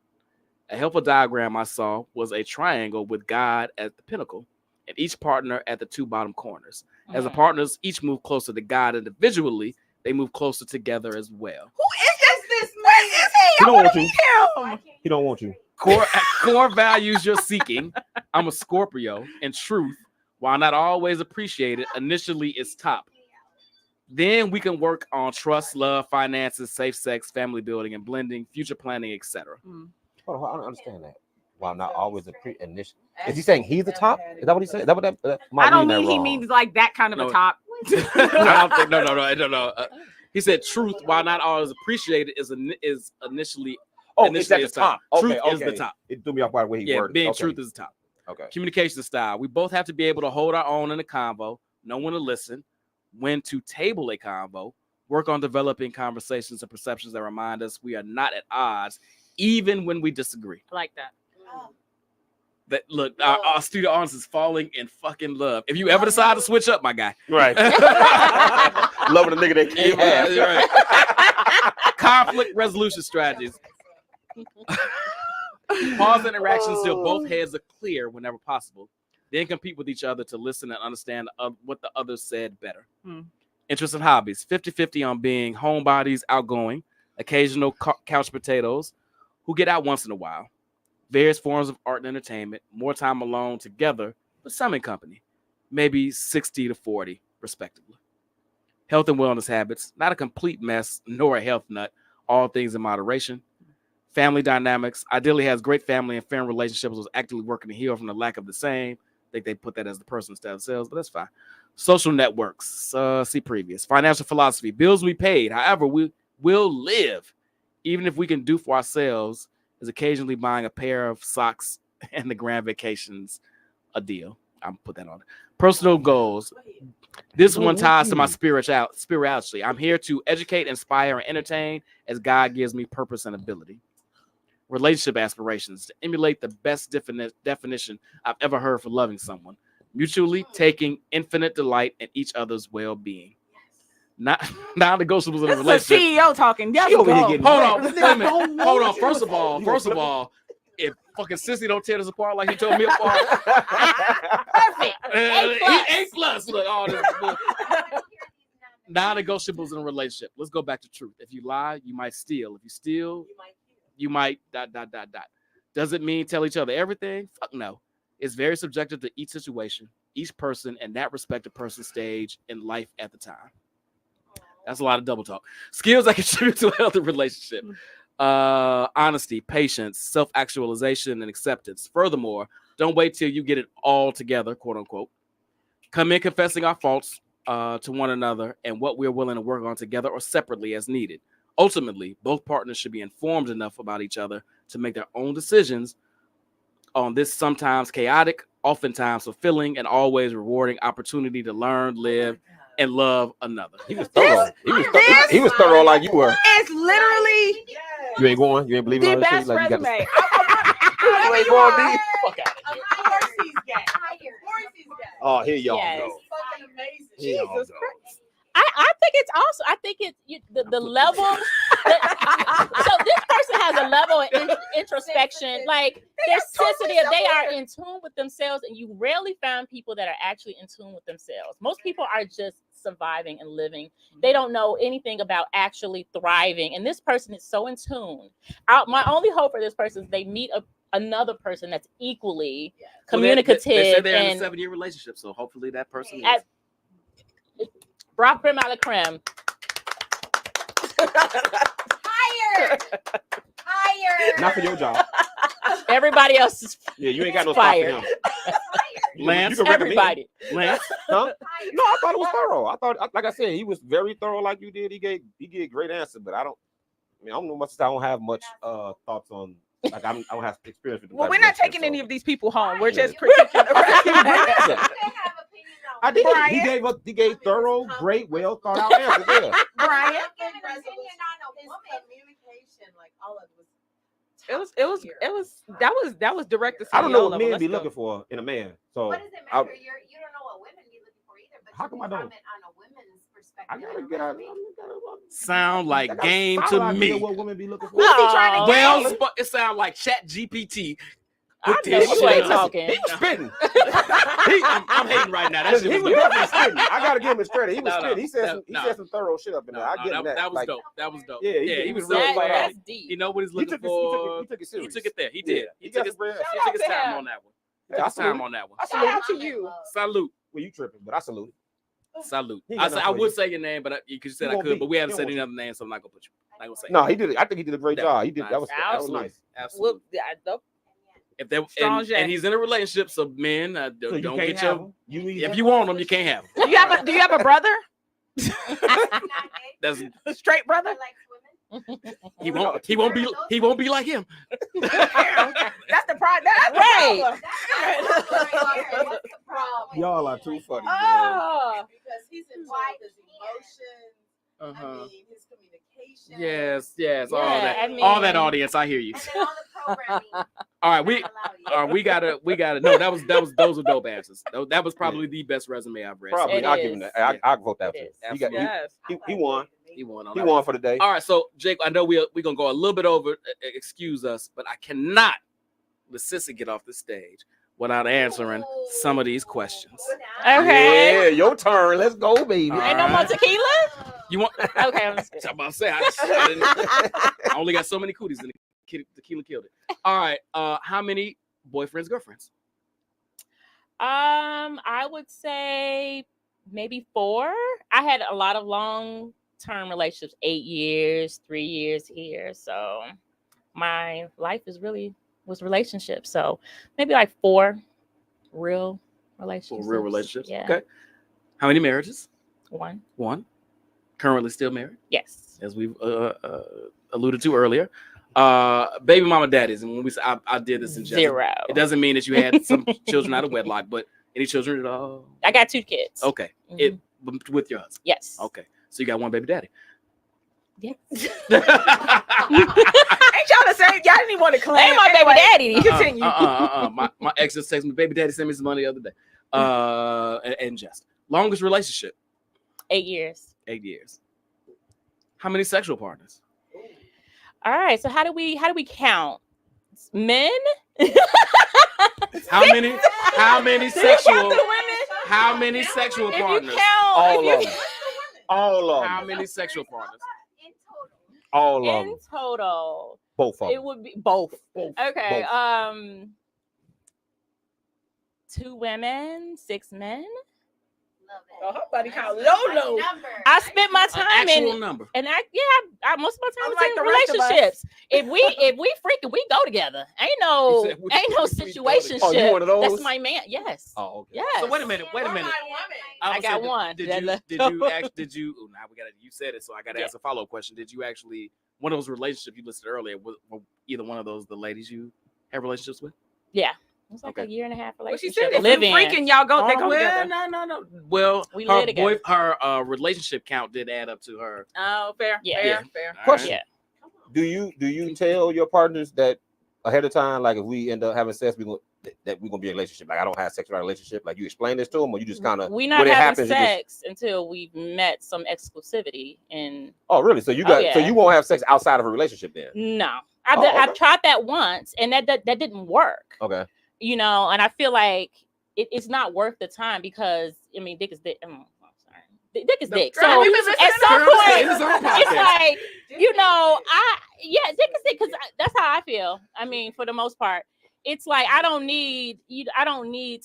A helpful diagram I saw was a triangle with God at the pinnacle and each partner at the 2 bottom corners. As the partners each move closer to God individually, they move closer together as well. Who is this man? Is he? He don't I want wanna you. meet him. He don't want you. Core values you're seeking. I'm a Scorpio, and truth, while not always appreciated, initially is top. Then we can work on trust, love, finances, safe sex, family building, and blending, future planning, etc. Hold on, I don't understand that. Wow, not always a initial. Is he saying he's the top? Is that what he said? Is that what that? I don't mean he means like that kind of a top. I don't think. No. He said truth, while not always appreciated, is initially. Oh, initially it's at the is top. Truth Okay, is the top. It threw me off by the way he Yeah, worded. being Okay. truth is the top. Okay. Communication style. We both have to be able to hold our own in a convo, know when to listen, when to table a convo, Work on developing conversations and perceptions that remind us we are not at odds, even when we disagree. I like that. That look, our studio audience is falling in fucking love. If you ever decide to switch up, my guy, Right. Loving a nigga that can't have. Right. Conflict resolution strategies. Pause interactions till both heads are clear whenever possible. Then compete with each other to listen and understand what the other said better. Interests and hobbies. 50-50 on being homebodies, outgoing, occasional couch potatoes who get out once in a while. Various forms of art and entertainment, more time alone together, but some in company. Maybe 60-40, respectively. Health and wellness habits, not a complete mess, nor a health nut, all things in moderation. Family dynamics, ideally has great family and friend relationships, was actively working to heal from the lack of the same. I think they put that as the person instead of themselves, but that's fine. Social networks, see previous. Financial philosophy, bills we paid, however, we will live, even if we can do for ourselves, is occasionally buying a pair of socks and the grand vacations a deal. I'm put that on. Personal goals. This one ties to my spirituality. I'm here to educate, inspire, and entertain as God gives me purpose and ability. Relationship aspirations, to emulate the best definition I've ever heard for loving someone. Mutually taking infinite delight in each other's well-being. Not non-negotiables in a This is a relationship. CEO talking. Yes, She over here go. getting Hold on, wet. wait a minute. Hold on. First of all, if fucking Sissy don't tear us apart like he told me apart, Perfect. A+. Look, all this non-negotiables in a relationship. Let's go back to truth. If you lie, you might steal. If you steal, you might ... Does it mean tell each other everything? Fuck no. It's very subjective to each situation, each person, and that respective person's stage in life at the time. That's a lot of double talk. Skills that contribute to a healthy relationship. Honesty, patience, self-actualization, and acceptance. Furthermore, don't wait till you get it all together, quote unquote. Come in confessing our faults to one another and what we're willing to work on together or separately as needed. Ultimately, both partners should be informed enough about each other to make their own decisions on this sometimes chaotic, oftentimes fulfilling, and always rewarding opportunity to learn, live, and love another. He was thorough. He was thorough like you were. It's literally You ain't going? You ain't believing the all this shit? best Like, you got resume. You ain't going, D? Fuck out. Of course he's gay. Of course he's gay. Oh, here y'all Yes. go. Fucking amazing. Here y'all Jesus go. Christ. I think it's also, I think the level. So this person has a level of introspection. Like they're sensitive. They are in tune with themselves, and you rarely find people that are actually in tune with themselves. Most people are just surviving and living. They don't know anything about actually thriving. And this person is so in tune. My only hope for this person is they meet another person that's equally communicative. They said they're in a and 7-year relationship, so hopefully that person is. Brock creme a la creme. Higher. Not for your job. Everybody else is Yeah, you ain't got no spot for him. Lance, You can recommend. everybody. Lance, Huh? No, I thought it was thorough. I thought, like I said, he was very thorough, like you did. He gave great answer, but I don't know much. I don't have much thoughts on. Like I don't have experience with. Well, we're not taking any of these people home. We're just critiquing. I did. Brian? He gave thorough, great, well thought out answers. Yeah. Brian? Communication, like all of it That was direct to I don't CEO know what level. men Let's be go. looking for in a man. So What does it matter? You don't know what women be looking for either, but How you come can I don't? comment on a women's perspective. I gotta on a get out. resume. sound like I got a game solid to idea me. What women be looking for? Who's he trying to get? Well, it sound like Chat GPT. I know you ain't talking. He was spitting. I'm hating right now. That shit He was was dope. definitely spitting. I gotta give him his credit. He was No, spitting. He said no. some thorough shit up in there. I give him that. That was Like, dope. That was dope. Yeah, he was was real real flat flat out. That's deep. He know what he's He looking took it. for. He took it He serious. took it there. He Yeah. did. He He took got his some bread. time on that one. He Yeah, took I his time salute. on that one. I Shout salute. out to you. Salute. Well, you tripping, but I salute. Salute. He ain't got I nothing for would you. say your name, but because you said He I won't could, be. but we haven't He said won't any be. other names, so I'm not gonna put you. I ain't gonna say. No, he did it. I think he did a great No, job. He did. nice. That was Absolutely. nice. Absolutely. If they Strong J. and he's in a relationship, so men So you don't can't get have your. him. If you want them, you can't have them. Do you have a brother? That's A straight brother? he won't be like him. That's the problem. That's Right. the problem. What's the problem? Y'all are too funny. Oh. Because he's in tune with his emotions. Uh-huh. I mean, his communication. Yes, Yeah, all that, I all that mean- audience. I hear you. And then all the programming. All right, we not allowed yet. we gotta. No, those were dope answers. That was probably the best resume I've read. Probably. It I'll give him is. that. I vote that It too. is. He got Yes. he won. He won on He that. won for the day. All right, so Jake, I know we're gonna go a little bit over. Excuse us, but I cannot let Sissy get off the stage without answering some of these questions. Okay. Yeah, your turn. Let's go, baby. All Ain't no more right. tequila? You want? Okay, I'm just I'm kidding. about to say I only got so many cooties and the tequila killed it. All right, how many boyfriends, girlfriends? I would say maybe 4. I had a lot of long-term relationships, 8 years, 3 years here. So my life was relationships. So maybe like 4 real relationships. For real relationships. Yeah. Okay. How many marriages? 1. One. Currently still married, Yes. as we've alluded to earlier. Baby mama daddies, and when we say I did this in jest, 0. it doesn't mean that you had some children out of wedlock, but any children at all? I got 2 kids. Okay. Mhm. It with your husband. Yes. Okay. So you got one baby daddy. Yes. Ain't y'all the same? Y'all didn't even want to claim. Ain't my baby Anyway, daddy. Continue. My ex just texted me, baby daddy sent me some money the other day. And just longest relationship, 8 years. 8 years. How many sexual partners? All right. So how do we count? Men? How many sexual? women? How many sexual If you partners? count, All of them. All of How them. many sexual partners? In total. All of in them. total, Both of it them. would be both. Okay. Both. 2 women, 6 men. Love it. Oh, her buddy count Nice low. number. I spent my An time actual in, number. and I most of my time Unlike was the in rest of us. relationships. If we freaking, we go together. Ain't no You said we situation. Oh, you one of those? That's my man. Yes. Oh, okay. Yes. So wait a minute. I was got saying, one. Did That you? left Did you? over. Did you? Oh, now we got to. You said it, so I got to Yeah. ask a follow up question. Did you actually? One of those relationships you listed earlier, were either one of those the ladies you had relationships with? Yeah. It was like Okay. a year and a half Well, she relationship. said if Live you in. freaking, y'all go. They Oh, go well, together. no. Well, We her live together. her relationship count did add up to her. Oh, fair. Yeah. Fair. Yeah. Fair. All right. Question. Yeah. Do you tell your partners that ahead of time, like if we end up having sex, we're gonna be in a relationship? Like I don't have sex with our relationship. Like you explain this to them, or you just kind of We're not when it having happens, you just- sex until we've met some exclusivity. And Oh, really? So you Oh, got yeah. so you won't have sex outside of a relationship then? no, Oh, okay. I've tried that once, and that didn't work. Okay. You know, and I feel like it's not worth the time because I mean, dick is dick. I'm sorry, dick is dick. Girl, So we've been listening at to some Girl, point, it's his own it's podcast. like dick is dick because that's how I feel. I mean, for the most part, it's like I don't need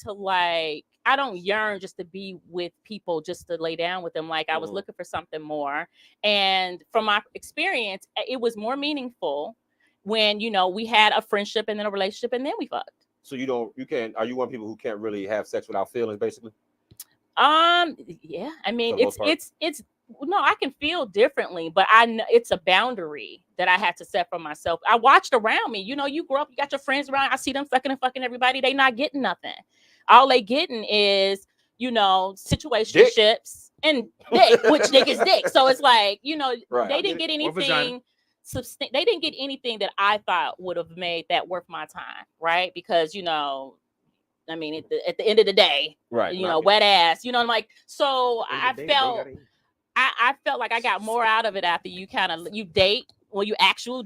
to like. I don't yearn just to be with people just to lay down with them. Like I was Mhm. looking for something more, and from my experience, it was more meaningful when we had a friendship and then a relationship and then we fucked. So are you one of people who can't really have sex without feelings, basically? Yeah, I mean, For the most part. it's no, I can feel differently, but I know it's a boundary that I had to set for myself. I watched around me. You grow up, you got your friends around. I see them fucking everybody. They not getting nothing. All they getting is situationships and dick, which dick is dick. So it's like Right. they didn't get Or vagina. anything. They didn't get anything that I thought would have made that worth my time, right? Because I mean, at the end of the day, Right. wet ass, I'm like, so I felt like I got more out of it after you date. Well, you actually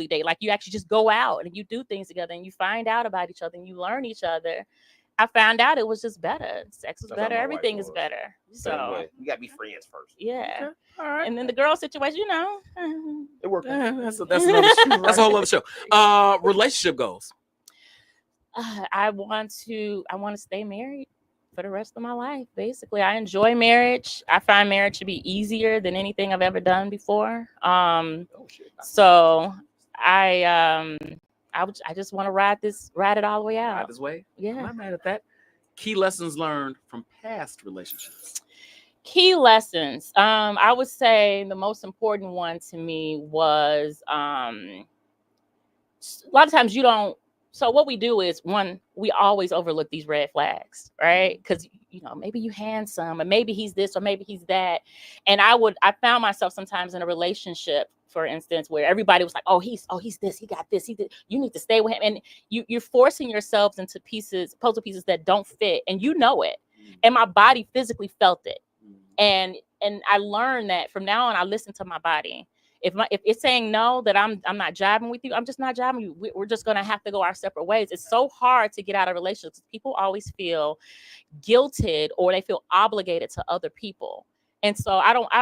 date, like you actually just go out and you do things together and you find out about each other and you learn each other. I found out it was just better. Sex was That's how better. my wife Everything is was. better. Same So way. You gotta be friends first. yeah. All right. And then the girl situation, It worked. Yeah, that's a whole other show. Relationship goals. I want to stay married for the rest of my life. Basically, I enjoy marriage. I find marriage to be easier than anything I've ever done before. So I just want to ride it all the way out. Right this way. I'm Yeah. not mad at that. Key lessons learned from past relationships. Key lessons. I would say the most important one to me was a lot of times you don't So what we do is, one, we always overlook these red flags, right? Because maybe you handsome, or maybe he's this, or maybe he's that. And I found myself sometimes in a relationship, for instance, where everybody was like, oh, he's this, he got this, he did. You need to stay with him, and you're forcing yourselves into puzzle pieces that don't fit, and you know it. And my body physically felt it, and I learned that from now on, I listen to my body. If it's saying no, that I'm not jiving with you, I'm just not jiving you. We're just gonna have to go our separate ways. It's so hard to get out of relationships. People always feel guilted, or they feel obligated to other people. And so I don't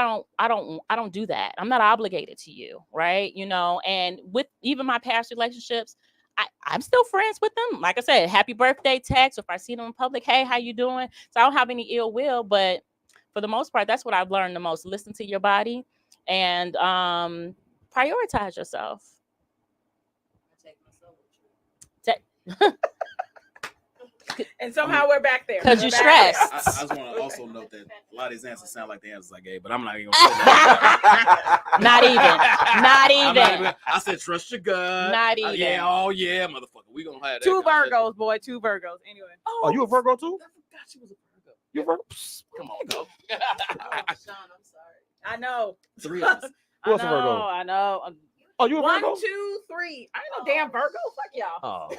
do that. I'm not obligated to you, right? And with even my past relationships, I'm still friends with them. Like I said, happy birthday text. Or if I see them in public, hey, how you doing? So I don't have any ill will, but for the most part, that's what I've learned the most. Listen to your body and prioritize yourself. And somehow we're back there. Because you're stressed. I just want to also note that a lot of these answers sound like the answers I gave, but I'm not even going to say that. Not even. I said trust your gut. Not even. Yeah, motherfucker. We going to have that. Two Virgos, boy. Two Virgos. Anyway. Oh, you a Virgo too? I forgot she was a Virgo. You a Virgo? Come on, go. Sean, I'm sorry. I know. 3 of us. Who else a Virgo? I know. Oh, you a 1, Virgo? 2, 3. I ain't no damn Virgo. Fuck y'all. Oh,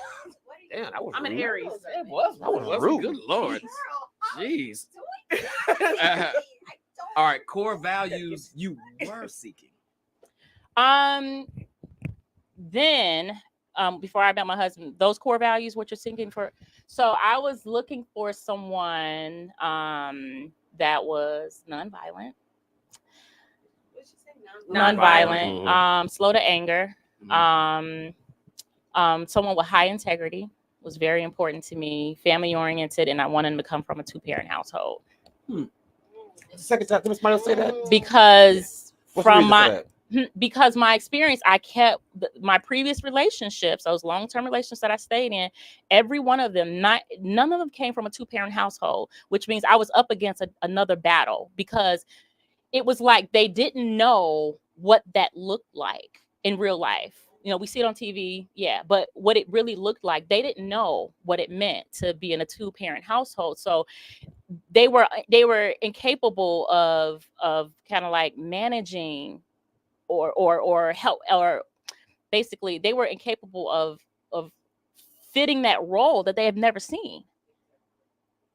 damn, that was I'm an rude. Aries. That was rude. Good Lord. Jeez. All right. Core values you were seeking. Then before I met my husband, those core values, what you're seeking for. So I was looking for someone that was nonviolent. Nonviolent, Mhm. Slow to anger, someone with high integrity was very important to me, family oriented, and I wanted them to come from a 2-parent household. The second time, did somebody else say that? Because What's the from reason for that? because my experience, I kept my previous relationships, those long-term relationships that I stayed in, every one of them, none of them came from a 2-parent household, which means I was up against another battle, because it was like they didn't know what that looked like in real life. We see it on TV, yeah, but what it really looked like, they didn't know what it meant to be in a 2-parent household. So they were incapable of kind of like managing or help, or basically they were incapable of fitting that role that they have never seen.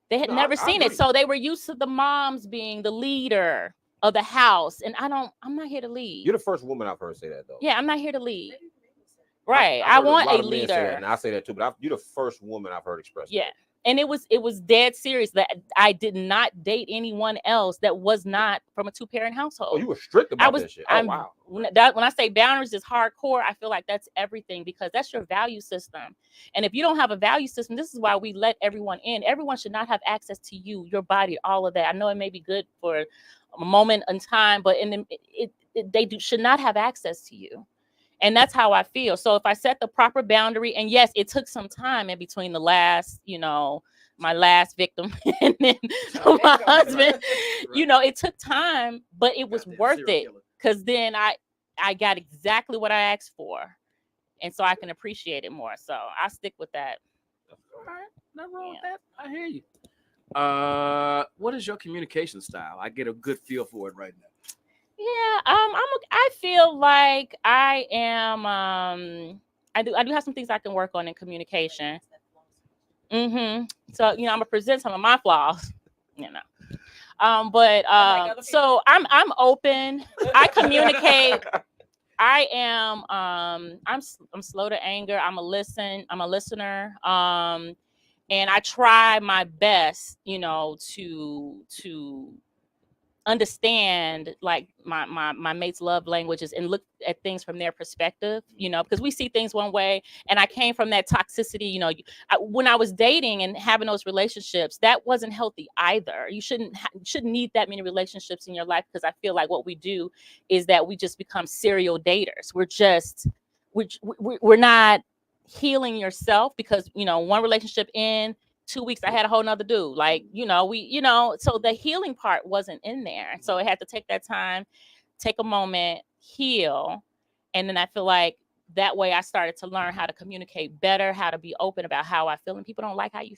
They had never seen it. So they were used to the moms being the leader of the house, and I'm not here to lead. You're the first woman I've heard say that, though. Yeah, I'm not here to lead. Right. I I want lot a of men say that, leader. and I say that too, but you're the first woman I've heard express Yeah. that. And it was dead serious that I did not date anyone else that was not from a 2-parent household. Oh, you were strict about that shit. Oh, wow. When I say boundaries is hardcore, I feel like that's everything, because that's your value system. And if you don't have a value system, this is why we let everyone in. Everyone should not have access to you, your body, all of that. I know it may be good for a moment in time, but should not have access to you. And that's how I feel. So if I set the proper boundary, and yes, it took some time in between the last, my last victim and then my husband, it took time, but it was worth it, because then I got exactly what I asked for. And so I can appreciate it more. So I stick with that. All right. Nothing wrong with that. I hear you. What is your communication style? I get a good feel for it right now. Yeah, I feel like I am. I do have some things I can work on in communication. So I'm gonna present some of my flaws. So I'm open. I communicate. I am. I'm slow to anger. I'm a listener. And I try my best, to understand like my mate's love languages and look at things from their perspective, because we see things one way, and I came from that toxicity. When I was dating and having those relationships, that wasn't healthy either. You shouldn't need that many relationships in your life, because I feel like what we do is that we just become serial daters. We're not healing yourself, because one relationship in 2 weeks, I had a whole nother dude. Like, so the healing part wasn't in there. So it had to take that time, take a moment, heal. And then I feel like that way I started to learn how to communicate better, how to be open about how I feel, and people don't like how you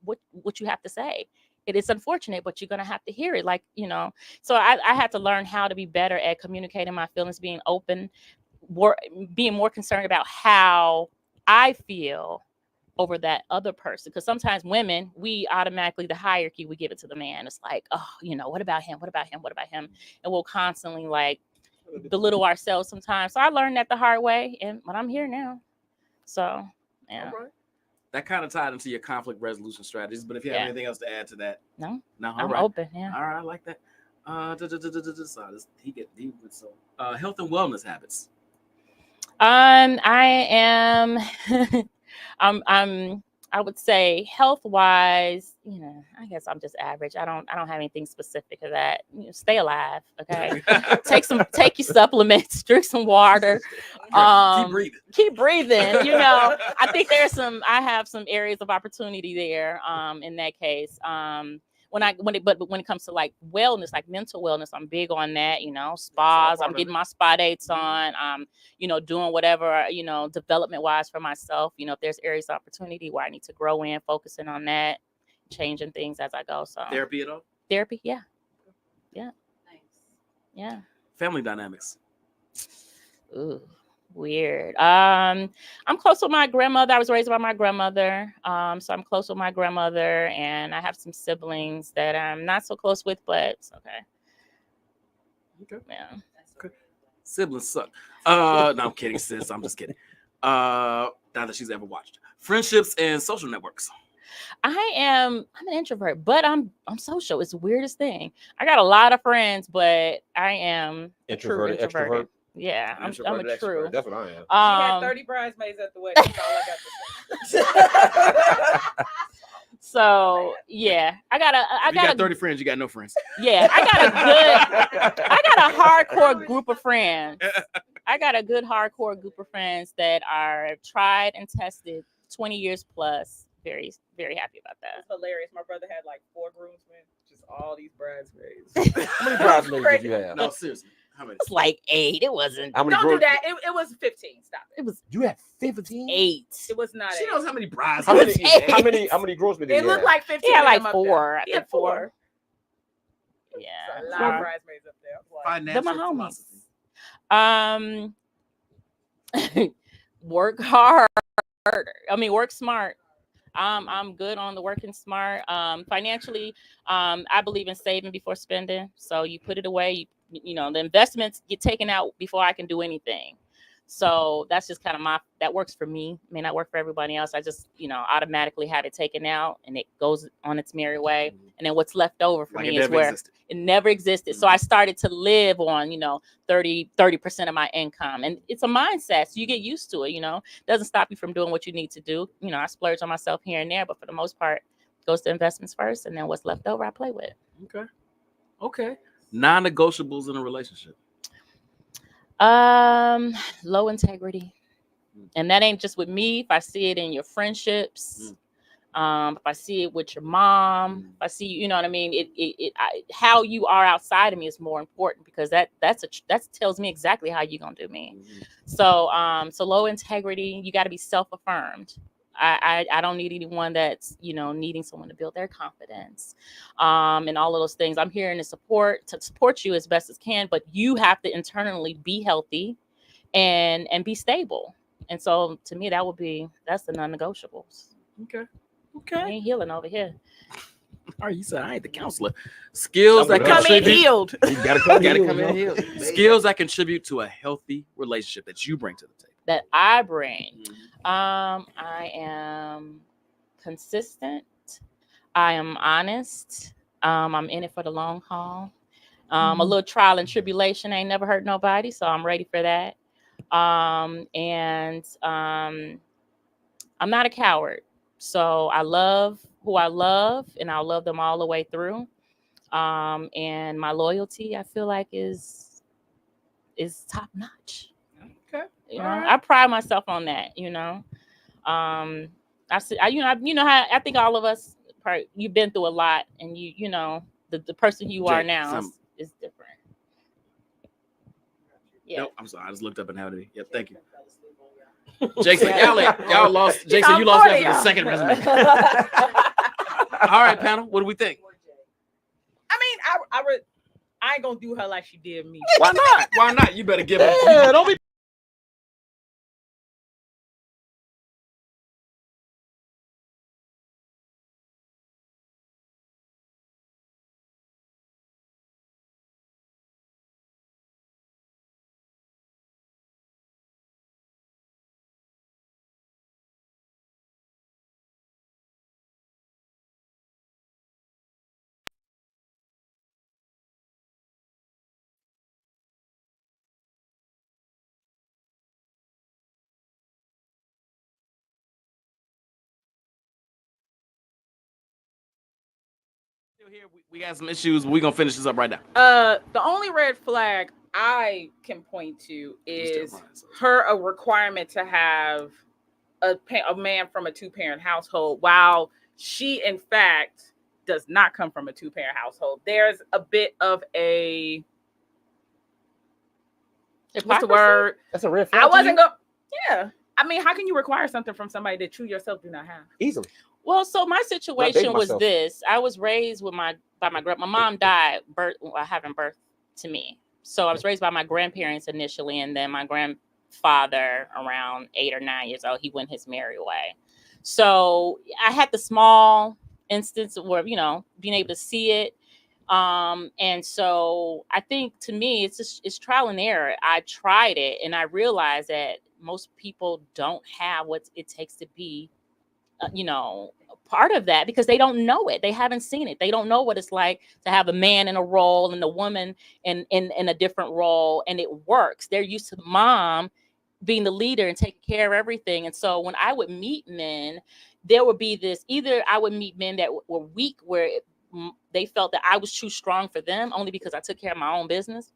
what you have to say. It is unfortunate, but you're gonna have to hear it, like, so I had to learn how to be better at communicating my feelings, being open, being more concerned about how I feel over that other person. Because sometimes women, we automatically, the hierarchy, we give it to the man. It's like, oh, what about him, what about him, what about him, and we'll constantly like belittle ourselves sometimes. So I learned that the hard way, but I'm here now. So yeah. All right. That kind of tied into your conflict resolution strategies, but if you have anything else to add to that, no, all I'm right. open. Yeah. All right, I like that. He get deep with so health and wellness habits. I am. I would say health wise, I guess I'm just average. I don't have anything specific to that. Stay alive, okay? Take your supplements, drink some water. Keep breathing. I think I have some areas of opportunity there. In that case, when it comes to like wellness, like mental wellness, I'm big on that. Spas. I'm getting my spa dates on. Doing whatever development wise for myself. If there's areas of opportunity where I need to grow in, focusing on that, changing things as I go. So therapy at all? Therapy, yeah. Nice. Yeah. Family dynamics. Ooh. Weird. I'm close with my grandmother. I was raised by my grandmother. So I'm close with my grandmother, and I have some siblings that I'm not so close with, but it's okay. Okay. Yeah. Okay. Siblings suck. No, I'm kidding, sis. I'm just kidding. Not that she's ever watched. Friendships and social networks. I'm an introvert, but I'm social. It's the weirdest thing. I got a lot of friends, but I am introverted, extrovert. Yeah, I'm a true. That's what I am. She had 30 bridesmaids at the wedding. That's all I got to say. So yeah, I got 30 friends. You got no friends. Yeah, I got a hardcore group of friends. I got a good hardcore group of friends that are tried and tested, 20 years plus. Very, very happy about that. It's hilarious. My brother had like 4 groomsmen, just all these bridesmaids. How many bridesmaids did you have? No, seriously. How many? It's like 8. It wasn't. How many Don't do that. It was 15. Stop it. It was. You had 15? 8. It was not. She 8. knows how many brides. How many groomsmen did It you looked have? like 15. He had like of them up 4. there. I He had think 4. Yeah. A lot of bridesmaids up there. Financial They're my philosophy. homies. Work hard. Work smart. I'm good on the working smart. Financially, I believe in saving before spending. So you put it away. The investments get taken out before I can do anything. So that's just kind of that works for me. May not work for everybody else. I just, automatically have it taken out and it goes on its merry way. And then what's left over for me is where it never existed. So I started to live on, 30% of my income. And it's a mindset. So you get used to it, It doesn't stop you from doing what you need to do. I splurge on myself here and there, but for the most part, it goes to investments first. And then what's left over, I play with. Okay. Non-negotiables in a relationship. Low integrity. And that ain't just with me. If I see it in your friendships, if I see it with your mom, if I see, you know what I mean? How you are outside of me is more important because that tells me exactly how you're gonna do me. So low integrity, you got to be self-affirmed. I don't need anyone that's, needing someone to build their confidence, and all of those things. I'm here to support you as best as can, but you have to internally be healthy and be stable. And so to me, that's the non-negotiables. Okay. I ain't healing over here. All right, you said I ain't the counselor. Skills that Come in healed. You gotta come in healed. Skills that contribute to a healthy relationship that you bring to the table. That I bring. I am consistent. I am honest. I'm in it for the long haul. A little trial and tribulation ain't never hurt nobody, so I'm ready for that. And I'm not a coward. So I love who I love, and I'll love them all the way through. And my loyalty, I feel like, is top notch. Okay. I pride myself on that. How I think all of us, you've been through a lot, and the person you are now is different. Yeah. Nope, I'm sorry. I just looked up and had it. Yep, thank you. Jason, y'all lost. Jason, you lost after the second resume. All right, panel. What do we think? I mean, I ain't gonna do her like she did me. Why not? Why not? You better give it. Yeah, don't be. Still here. We got some issues. We're gonna finish this up right now. The only red flag I can point to Still is fine, so. her a requirement to have a man from a 2-parent household, while she in fact does not come from a 2-parent household. There's a bit of a what's the word? That's a red flag. I wasn't going. Yeah, I mean, how can you require something from somebody that you yourself do not have? Easily. Well, so my situation was myself. this: I was raised with my mom died having birth to me, so I was raised by my grandparents initially, and then my grandfather around 8 or 9 years old, he went his merry way. So I had the small instance where being able to see it, and so I think to me it's trial and error. I tried it, and I realized that most people don't have what it takes to be part of that, because they don't know it. They haven't seen it. They don't know what it's like to have a man in a role and a woman in a different role, and it works. They're used to mom being the leader and taking care of everything. And so when I would meet men, there would be this: either I would meet men that were weak, where they felt that I was too strong for them only because I took care of my own business,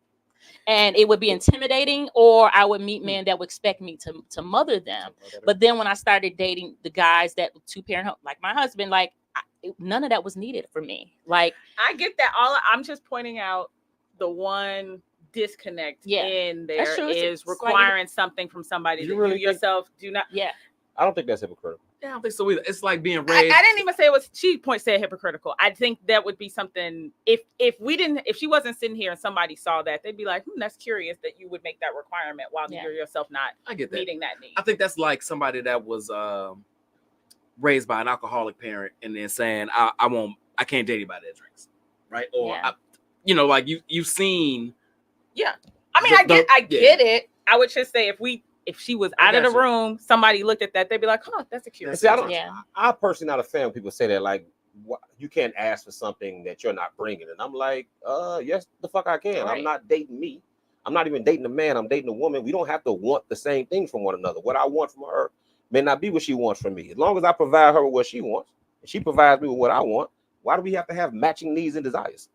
and it would be intimidating, or I would meet men that would expect me to mother them. But then when I started dating the guys that 2-parent, like my husband, none of that was needed for me. Like, I get that. I'm just pointing out the one disconnect in there is requiring something from somebody that you yourself do not. Yeah. I don't think that's hypocritical. Yeah, I don't think so either. It's like being raised. I didn't even say it was. She said hypocritical. I think that would be something if she wasn't sitting here and somebody saw that, they'd be like, that's curious that you would make that requirement while you're yourself not meeting that need. I think that's like somebody that was raised by an alcoholic parent and then saying, I can't date anybody that drinks, right? Or like you've seen. Yeah, I mean, I get it. I would just say if she was out of the room, somebody looked at that, they'd be like, that's a curious. See, I personally not a fan when people say that, like, you can't ask for something that you're not bringing. And I'm like, yes, the fuck I can. Right. I'm not dating me. I'm not even dating a man. I'm dating a woman. We don't have to want the same things from one another. What I want from her may not be what she wants from me. As long as I provide her with what she wants, and she provides me with what I want, why do we have to have matching needs and desires?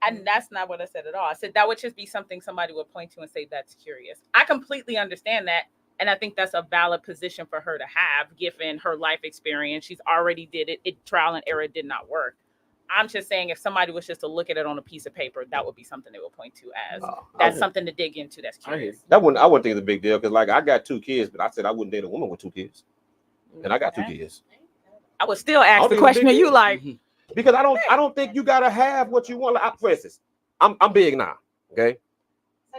And that's not what I said at all. I said that would just be something somebody would point to and say, that's curious. I completely understand that. And I think that's a valid position for her to have, given her life experience. She's already did it. Trial and error did not work. I'm just saying, if somebody was just to look at it on a piece of paper, that would be something they would point to as that's something to dig into. That's curious. I wouldn't think it's a big deal, because like I got 2 kids, but I said I wouldn't date a woman with 2 kids, and I got 2 kids. I would still ask the question: Are you like? Because I don't think you gotta have what you want. Like, for instance, I'm big now. Okay.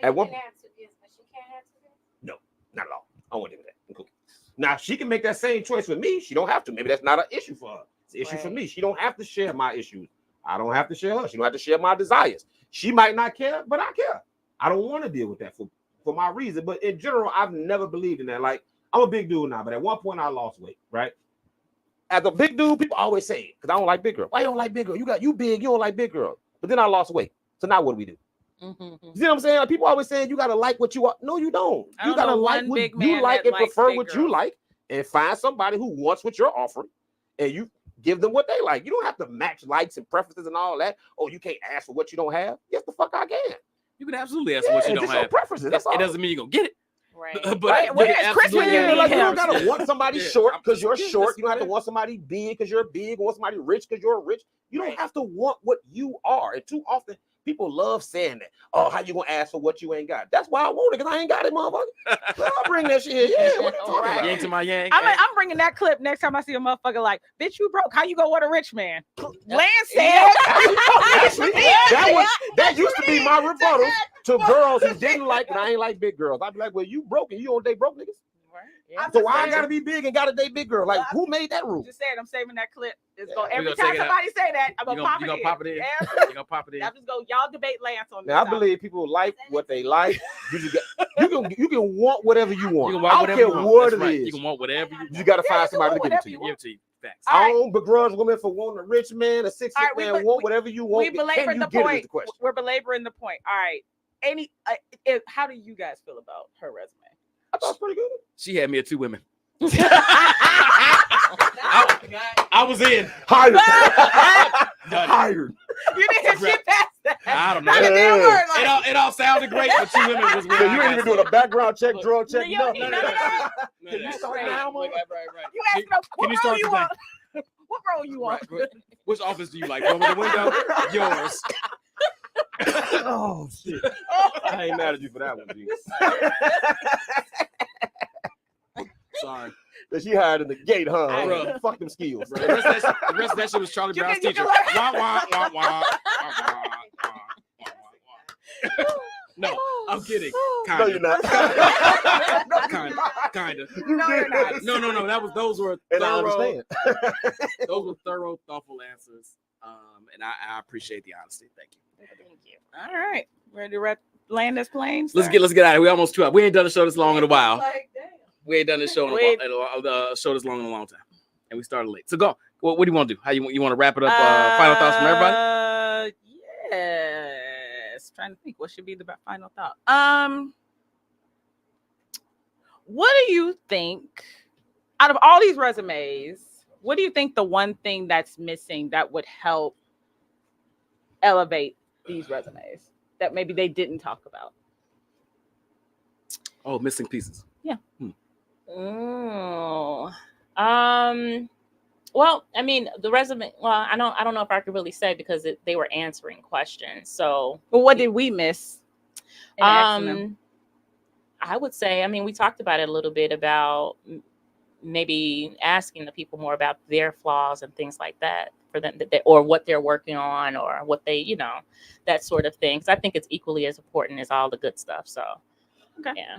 So you can have 2 kids, but she can't have 2 kids? No, not at all. I won't do that. I'm cool. Now she can make that same choice with me. She don't have to. Maybe that's not an issue for her. It's an issue for me. She don't have to share my issues. I don't have to share her. She don't have to share my desires. She might not care, but I care. I don't want to deal with that for my reason. But in general, I've never believed in that. Like, I'm a big dude now, but at one point I lost weight, right? As a big dude, people always say it, because I don't like big girls. Why you don't like big girls? You big, you don't like big girls. But then I lost weight. So now what do we do? Mm-hmm. You see what I'm saying? Like, people always saying you gotta like what you are. No, you don't. You gotta like what you like and prefer what you like, and find somebody who wants what you're offering, and you give them what they like. You don't have to match likes and preferences and all that. Oh, you can't ask for what you don't have. Yes, the fuck I can. You can absolutely ask for what you don't have. Preferences. That's all. It doesn't mean you're gonna get it. Right. But Chris, you don't gotta want somebody short because you're short. You don't have to want somebody big because you're big, or want somebody rich because you're rich. You don't have to want what you are. And too often People love saying that. Oh, how you gonna ask for what you ain't got? That's why I want it, because I ain't got it, motherfucker. Well, I'll bring that shit. Yeah, what you talking Right. about? Yang to my yang. I'm bringing that clip next time I see a motherfucker like, bitch, you broke. How you gonna want a rich man? Lance said. Actually, that used to be my rebuttal to girls who didn't like, and I ain't like big girls. I'd be like, well, you broke and you don't date broke niggas. Yeah. So why I gotta be big and gotta date big girl? Like, who made that rule? Just saying, I'm saving that clip. It's going We every gonna time take it out. somebody say that, I'm gonna pop it in. You gonna pop it in? Yeah. You gonna pop it in? I'm just go. Y'all debate Lance on this. Now I topic. believe people like what they like. You can want whatever you want. You can I want don't whatever care you want. what That's it right. is. You can want whatever you want. You gotta find you somebody to can give it want to you. Give it to you. Facts. All I right. don't begrudge women for wanting a rich man, a 6 All right, man, want whatever you want. We Can belabored you the get it is point. the question. We're belaboring the point. All right. How do you guys feel about her resume? I thought it was pretty good. She had me at 2 women. I was in. Hired. Done. Hired. You didn't shit past that. I don't know. Not a damn word. Like, It all sounded great, but 2 women was So you ain't even doing a background check, drug check, No, nothing. no. Can you start now, Right. you asked them, what you role start you today? want? What role you want? Right. Which office do you like? One with the window? Yours. Oh shit! I ain't mad at you for that one, G. Sorry. That she hired in the gate, huh? Bruh. Fuck them skills. Bro, the rest of that shit was Charlie You Brown's can- you teacher. can Wah, wah, wah, wah, wah, wah. No, I'm kidding. No, you're not. Kind of. No, you're not. No. Those were And I thorough. understand. Those were thorough, thoughtful answers. And I appreciate the honesty. Thank you. Thank you. All right. Ready to land this plane? Let's get out of here. We almost 2 hours. We ain't done a show this long in a while. Like, damn. We ain't done this show show this long in a long time, and we started late. So go. What do you want to do? How you want to wrap it up? Final thoughts from everybody. Yes. Trying to think. What should be the final thought? What do you think? Out of all these resumes, what do you think the one thing that's missing that would help elevate these resumes that maybe they didn't talk about? Oh, missing pieces. Oh. Well, I mean, the resume. Well, I don't know if I could really say because they were answering questions. So, Well, what did we miss? in asking them? I would say, I mean, we talked about it a little bit about maybe asking the people more about their flaws and things like that for them, or what they're working on, or what they, that sort of thing. So I think it's equally as important as all the good stuff. So, Okay. yeah.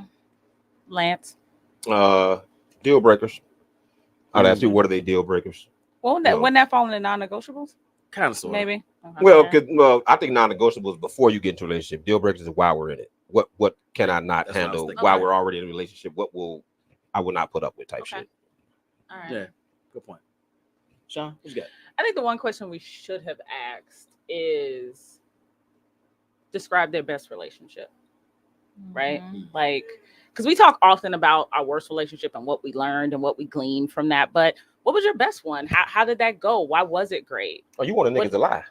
Lance. Deal breakers. I'd ask you, what are they deal breakers? Well, wouldn't that fall into non-negotiables? Kind of sort of. Maybe. Well, I think non-negotiables before you get into a relationship. Deal breakers is why we're in it. What can I not That's what I was handle thinking. while Okay. we're already in a relationship? I will not put up with type Okay. shit. All right. Yeah. Good point. Sean, what you got? I think the one question we should have asked is describe their best relationship, right? Mhm. Like, because we talk often about our worst relationship and what we learned and what we gleaned from that. But what was your best one? How did that go? Why was it great? Oh, you want a nigga to lie?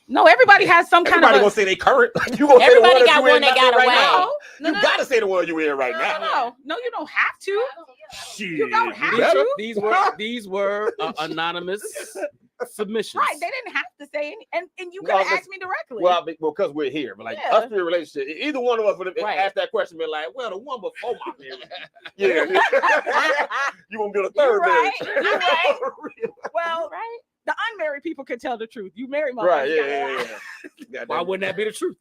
No, everybody has some kind Everybody of gonna say they current. You gonna Everybody say the got one one that got right away. now? No, You no, gotta say the one you in right now. no, you don't have to. Shit, You don't have you better. to. These were anonymous submissions. Right, they didn't have to say any, and you could No, have because- asked me directly. Well, because we're here, but like Yeah. us in a relationship, either one of us would have Right. asked that question, been like, "Well, the one before my marriage, yeah, you won't build a You're third right. marriage." You're right. Well, Right. the unmarried people can tell the truth. You married motherfuckers. Right? you gotta lie. Yeah. Why wouldn't that be the truth?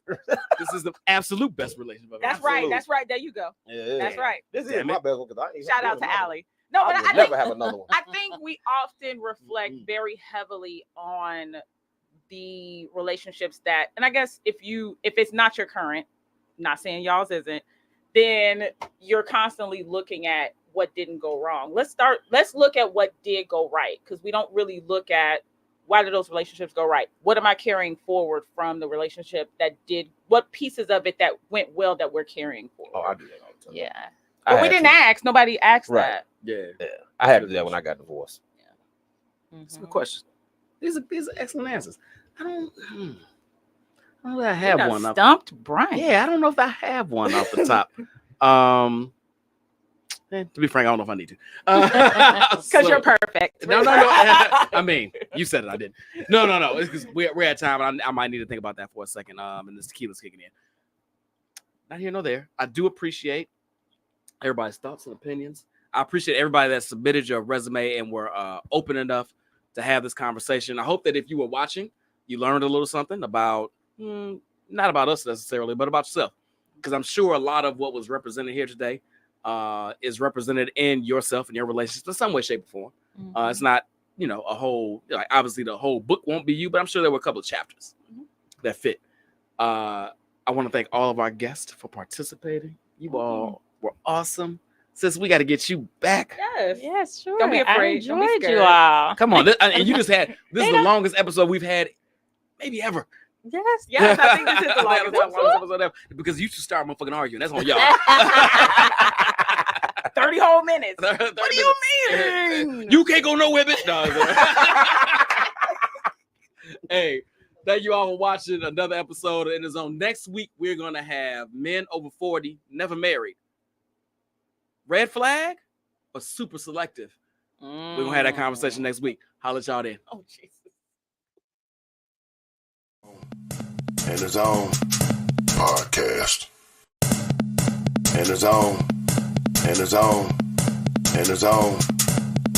This is the absolute best relationship I've That's ever right. Absolute. That's right. There you go. Yeah. That's right. This is Damn my it. best one because I ain't Shout out to another one. Allie. No, but I will I never think have another one. I think we often reflect very heavily on the relationships that, and I guess if it's not your current, not saying y'all's isn't, then you're constantly looking at what didn't go wrong. Let's look at what did go right, because we don't really look at why did those relationships go right? What am I carrying forward from the relationship what pieces of it that went well that we're carrying forward? Oh, I do that all the time. Yeah. But we didn't ask. Nobody asked Right. that. Yeah. I had to do that when I got divorced. That's a Mhm. good question. These are excellent answers. I don't know if I You have done one. stumped Brian. Yeah, I don't know if I have one off the top. To be frank, I don't know if I need to. Because you're perfect. No. I mean, you said it. I didn't. No. It's because we're at time, and I might need to think about that for a second. And this tequila's kicking in. Not here nor there. I do appreciate everybody's thoughts and opinions. I appreciate everybody that submitted your resume and were open enough to have this conversation. I hope that if you were watching, you learned a little something about, not about us necessarily, but about yourself. Because I'm sure a lot of what was represented here today is represented in yourself and your relationships in some way, shape, or form. It's not, a whole, like obviously the whole book won't be you, but I'm sure there were a couple of chapters that fit. I want to thank all of our guests for participating. You all were awesome. Sis, we got to get you back. Yes, sure. Don't be afraid. I Don't be enjoyed scared. you all. Come on. And you just had, this is the longest episode we've had maybe ever. Yes, I think this is the longest episode ever. Because you should start motherfucking arguing. That's on y'all. 30 whole minutes. 30 What do you mean? You can't go nowhere, bitch. No. Hey, thank you all for watching another episode of In the Zone. Next week, we're going to have men over 40, never married. Red flag or super selective? We're going to have that conversation next week. Holla at y'all then. Oh, Jesus. In the Zone podcast. In the Zone. In the Zone. In the Zone.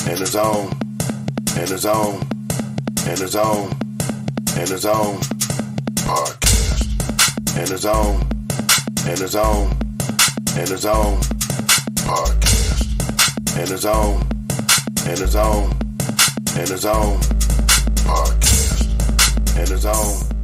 In the Zone. In the Zone. In the Zone. In the Zone podcast. In the Zone. In the Zone. In the Zone podcast. In the Zone. In the Zone. In the Zone podcast. In the Zone.